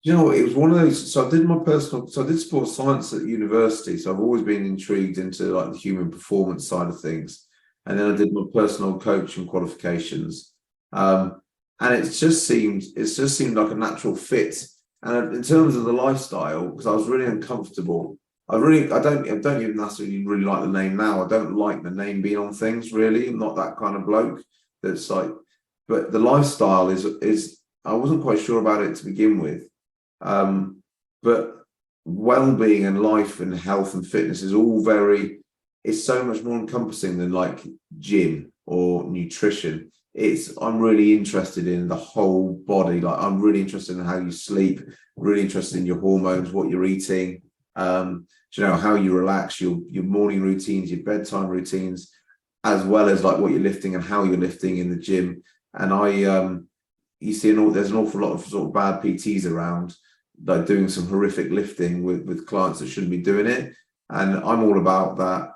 You know, it was one of those. So I did sports science at university. So I've always been intrigued into like the human performance side of things. And then I did my personal coaching qualifications. And it's just seemed like a natural fit. And in terms of the lifestyle, because I was really uncomfortable. I don't even necessarily really like the name now. I don't like the name being on things really. I'm not that kind of bloke that's like, but the lifestyle is I wasn't quite sure about it to begin with. But well-being and life and health and fitness is all it's so much more encompassing than like gym or nutrition. I'm really interested in the whole body. Like I'm really interested in how you sleep, really interested in your hormones, what you're eating, how you relax, your morning routines, your bedtime routines, as well as like what you're lifting and how you're lifting in the gym. And there's an awful lot of sort of bad PTs around, like doing some horrific lifting with clients that shouldn't be doing it. And I'm all about that.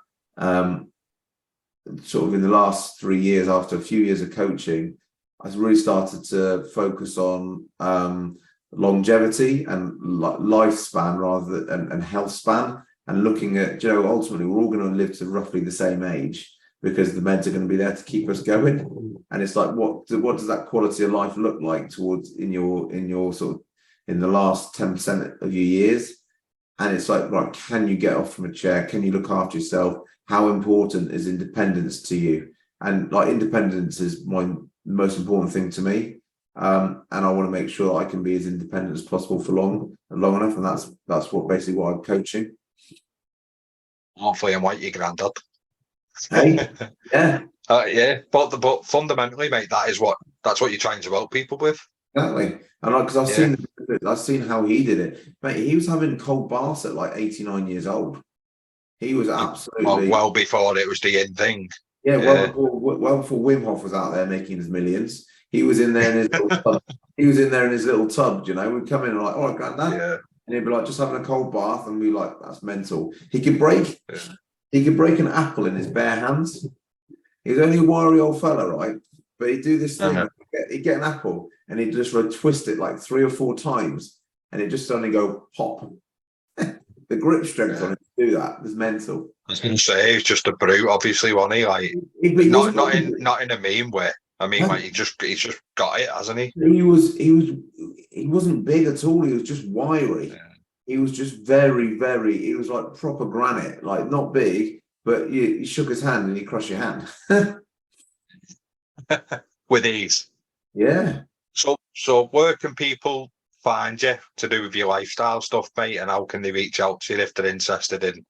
Sort of in the last 3 years, after a few years of coaching, I really started to focus on longevity and lifespan rather than and health span, and looking at, ultimately we're all going to live to roughly the same age because the meds are going to be there to keep us going. And it's like, what does that quality of life look like towards in your sort of in the last 10% of your years? And it's like, right, can you get off from a chair? Can you look after yourself? How important is independence to you? And like independence is my most important thing to me. And I want to make sure that I can be as independent as possible for long enough. And that's basically what I'm coaching. Hopefully I'm like your granddad. Hey, yeah. Yeah, but fundamentally, mate, that's what you're trying to help people with. Exactly. And because I've seen how he did it. Mate, he was having cold baths at like 89 years old. He was absolutely well before it was the in thing. Yeah, well before Wim Hof was out there making his millions. He was in there in his little tub. He was in there in his little tub, We'd come in and like, all right, granddad. Yeah. And he'd be like, just having a cold bath, and we like, that's mental. He could break an apple in his bare hands. He was only a wiry old fella, right? But he'd do this thing, he'd get an apple and he'd just twist it like 3 or 4 times, and it'd just suddenly go pop. The grip strength on it to do that was mental. I was going to say, he's just a brute, obviously, wasn't he? Like, not in a mean way. I mean, like he's just got it, hasn't he? He wasn't big at all. He was just wiry. Yeah. He was just very, very. He was like proper granite, like not big, but you shook his hand and he crushed your hand with ease. Yeah. So where can people find you to do with your lifestyle stuff, mate? And how can they reach out to you if they're interested in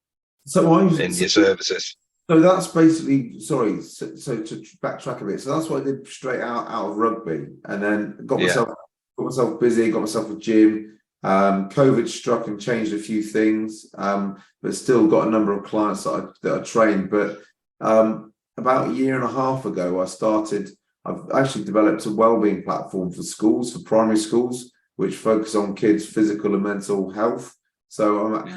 your services? So that's basically, so to backtrack a bit. So that's what I did straight out of rugby, and then got myself busy, got myself a gym. COVID struck and changed a few things, but still got a number of clients that I trained. But about a year and a half ago, I've actually developed a wellbeing platform for schools, for primary schools, which focus on kids' physical and mental health. So I've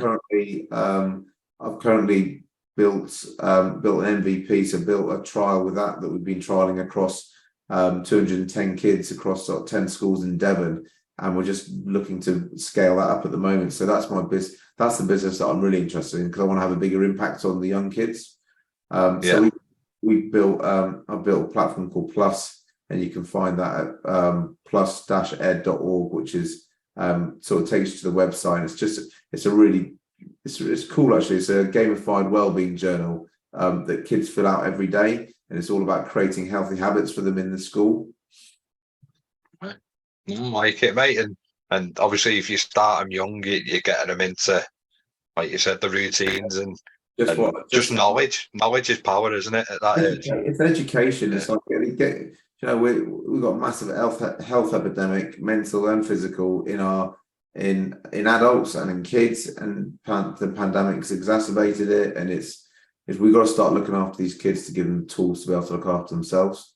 currently built an MVP, so built a trial with that we've been trialing across 210 kids across 10 schools in Devon, and we're just looking to scale that up at the moment. So that's that's the business that I'm really interested in, because I want to have a bigger impact on the young kids. So I've built a platform called Plus, and you can find that at plus-ed.org, which is sort of takes you to the website. It's cool, actually. It's a gamified wellbeing journal that kids fill out every day, and it's all about creating healthy habits for them in the school. I like it, mate. And obviously, if you start them young, you're getting them into, like you said, the routines and just knowledge. Knowledge is power, isn't it? At that age, it's education. It's like we've got a massive health epidemic, mental and physical, in adults and in kids, and the pandemic's exacerbated it. And it's we've got to start looking after these kids to give them the tools to be able to look after themselves.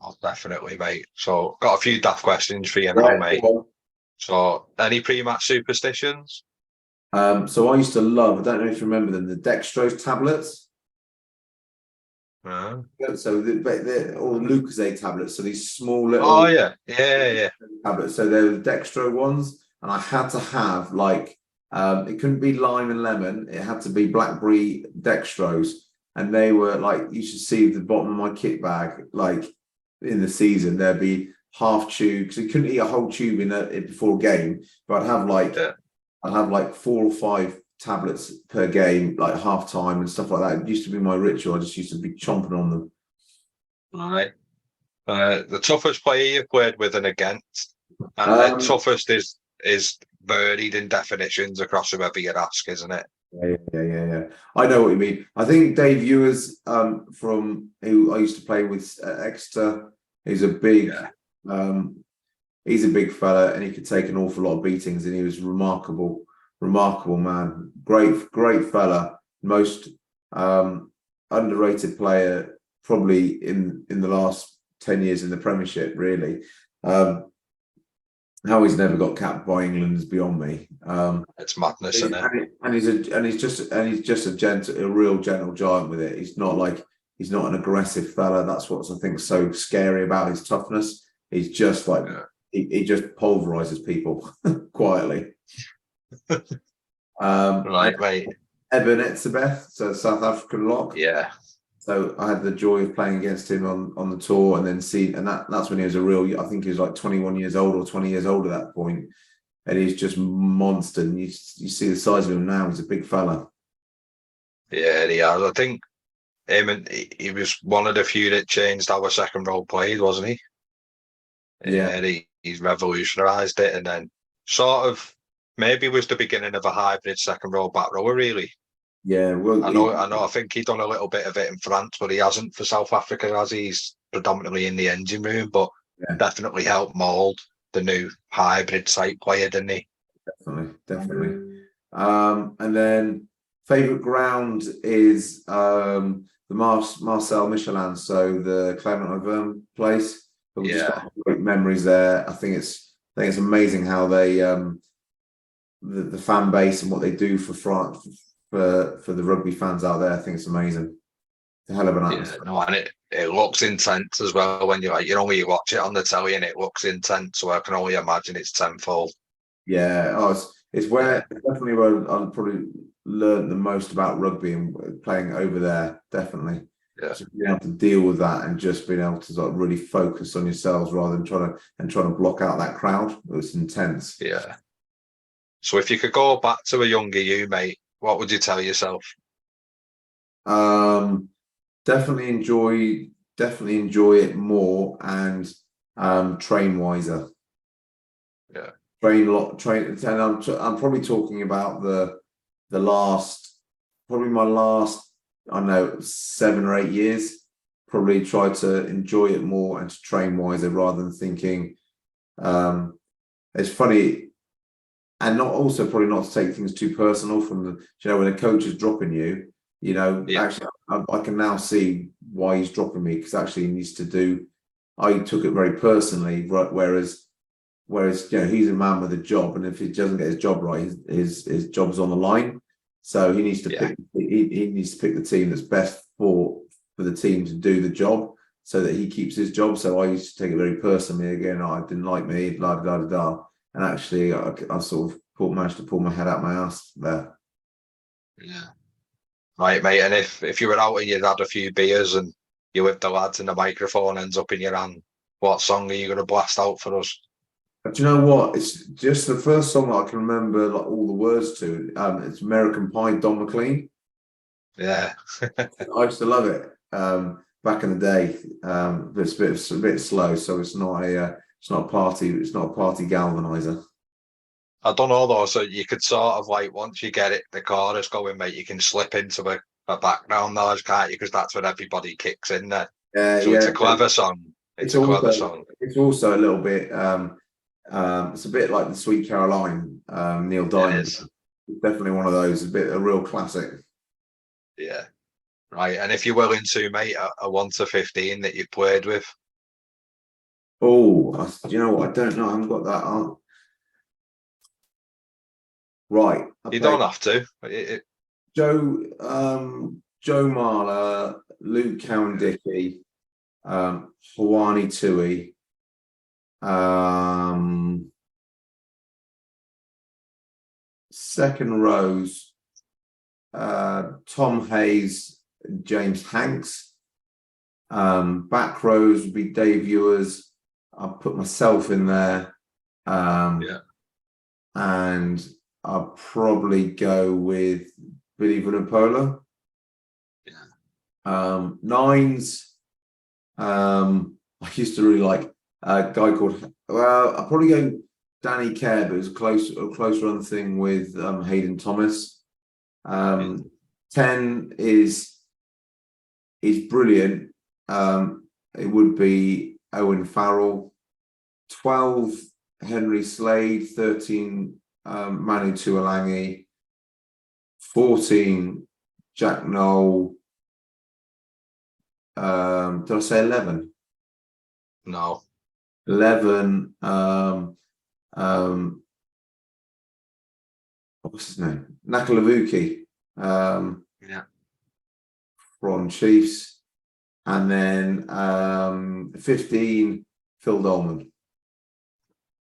Oh, definitely, mate. So, got a few daft questions for you now, mate. So, any pre-match superstitions? So I used to love, I don't know if you remember them, the dextrose tablets. Uh, So they're all Lucozade tablets. So these small little oh yeah. tablets. So they're the dextro ones, and I had to have like it couldn't be lime and lemon. It had to be blackberry dextrose, and they were like you should see the bottom of my kit bag. Like in the season, there'd be half tube because you couldn't eat a whole tube in it before a game, but Yeah. I'd have like 4 or 5 tablets per game, like half time and stuff like that. It used to be my ritual. I just used to be chomping on them. All right. The toughest player you played with and against, and the Um, toughest is varied in definitions across whoever you ask, isn't it? yeah. I know what you mean. I think Dave Ewers, from who I used to play with at Exeter, is a big, Yeah. he's a big fella, and he could take an awful lot of beatings, and he was remarkable man. Great fella. Most underrated player probably in the last 10 years in the Premiership. Really, how he's never got capped by England is beyond me. It's madness, isn't it? He's just a real gentle giant with it. He's not an aggressive fella. That's what's I think so scary about his toughness. He's just like he just pulverizes people quietly. Right, mate. Eben Etzebeth, so South African lock. Yeah. So I had the joy of playing against him on the tour, and then that's when he was a real. I think he was like 21 years old or 20 years old at that point, and he's just monster. And you see the size of him now; he's a big fella. Yeah, he has. I think him and he was one of the few that changed how a second row played, wasn't he? Yeah, He's revolutionised it, and then sort of maybe was the beginning of a hybrid second row back rower, really. yeah. Well, I know. I think he's done a little bit of it in France, but he hasn't for South Africa, as he's predominantly in the engine room. But yeah, definitely helped mould the new hybrid type player, didn't he? definitely. And then favorite ground is the Marcel Michelin, so the Clermont Auvergne place. But we just Yeah, got great memories there. I think it's amazing how they the fan base and what they do for France for the rugby fans out there. I think it's amazing. It's a hell of an yeah. atmosphere. No, and it looks intense as well when when you watch it on the telly and it looks intense. So I can only imagine it's tenfold. Yeah, it's definitely where I probably learned the most about rugby and playing over there. Definitely, Yeah, just being able to deal with that and just being able to sort of really focus on yourselves rather than trying to block out that crowd. It was intense. yeah. So if you could go back to a younger you, mate, what would you tell yourself? Um, definitely enjoy it more and train wiser. Yeah, Train a lot, train, and I'm probably talking about the last, probably my last, I don't know, 7 or 8 years. Probably try to enjoy it more and to train wiser rather than thinking. It's funny, and not also probably not to take things too personal from when a coach is dropping you. yeah, Actually, I can now see why he's dropping me because actually he needs to do. I took it very personally, right? Whereas he's a man with a job, and if he doesn't get his job right, his job's on the line. So he needs to yeah, pick. He needs to pick the team that's best for the team to do the job, so that he keeps his job. So I used to take it very personally. Again, I didn't like me, blah blah blah blah. And actually, I sort of managed to pull my head out my ass there. yeah. Right, mate. And if you were out and you'd had a few beers and you with the lads and the microphone ends up in your hand, what song are you going to blast out for us? But you know what? It's just the first song that I can remember like all the words to. It's American Pie, Don McLean. Yeah, I used to love it back in the day. But it's a bit slow, so it's not a party. It's not a party galvanizer. I don't know though. So you could sort of like once you get it, the chorus going, mate, you can slip into a background noise, can't you? Because that's when everybody kicks in there. So it's Yeah. a clever song. It's It's a clever also song. it's also a little bit. It's a bit like the Sweet Caroline, Neil It Diamond. is. Definitely one of those. A real classic. Yeah. Right. And if you're willing to, mate, a 1 to 15 that you've played with. Oh, do you know what? I don't know. I haven't got that on. Right. I You played don't have to. Joe Joe Marler, Luke Cowan-Dickey, Hawani Tui, second rows, Tom Hayes, James Hanks. Back rows would be Dave Ewers. I'll put myself in there. And I'll probably go with Billy Vunipola. Nines. I used to really like a guy called. Well, I'll probably go Danny Kerr, but it was a close run thing with Hayden Thomas. 10 is brilliant. It would be Owen Farrell. 12, Henry Slade. 13, Manu Tuolangi. 14, Jack Knoll. Did I say 11? No. 11. What's his name? Nakalavuki. From Chiefs. And then 15, Phil Dolman.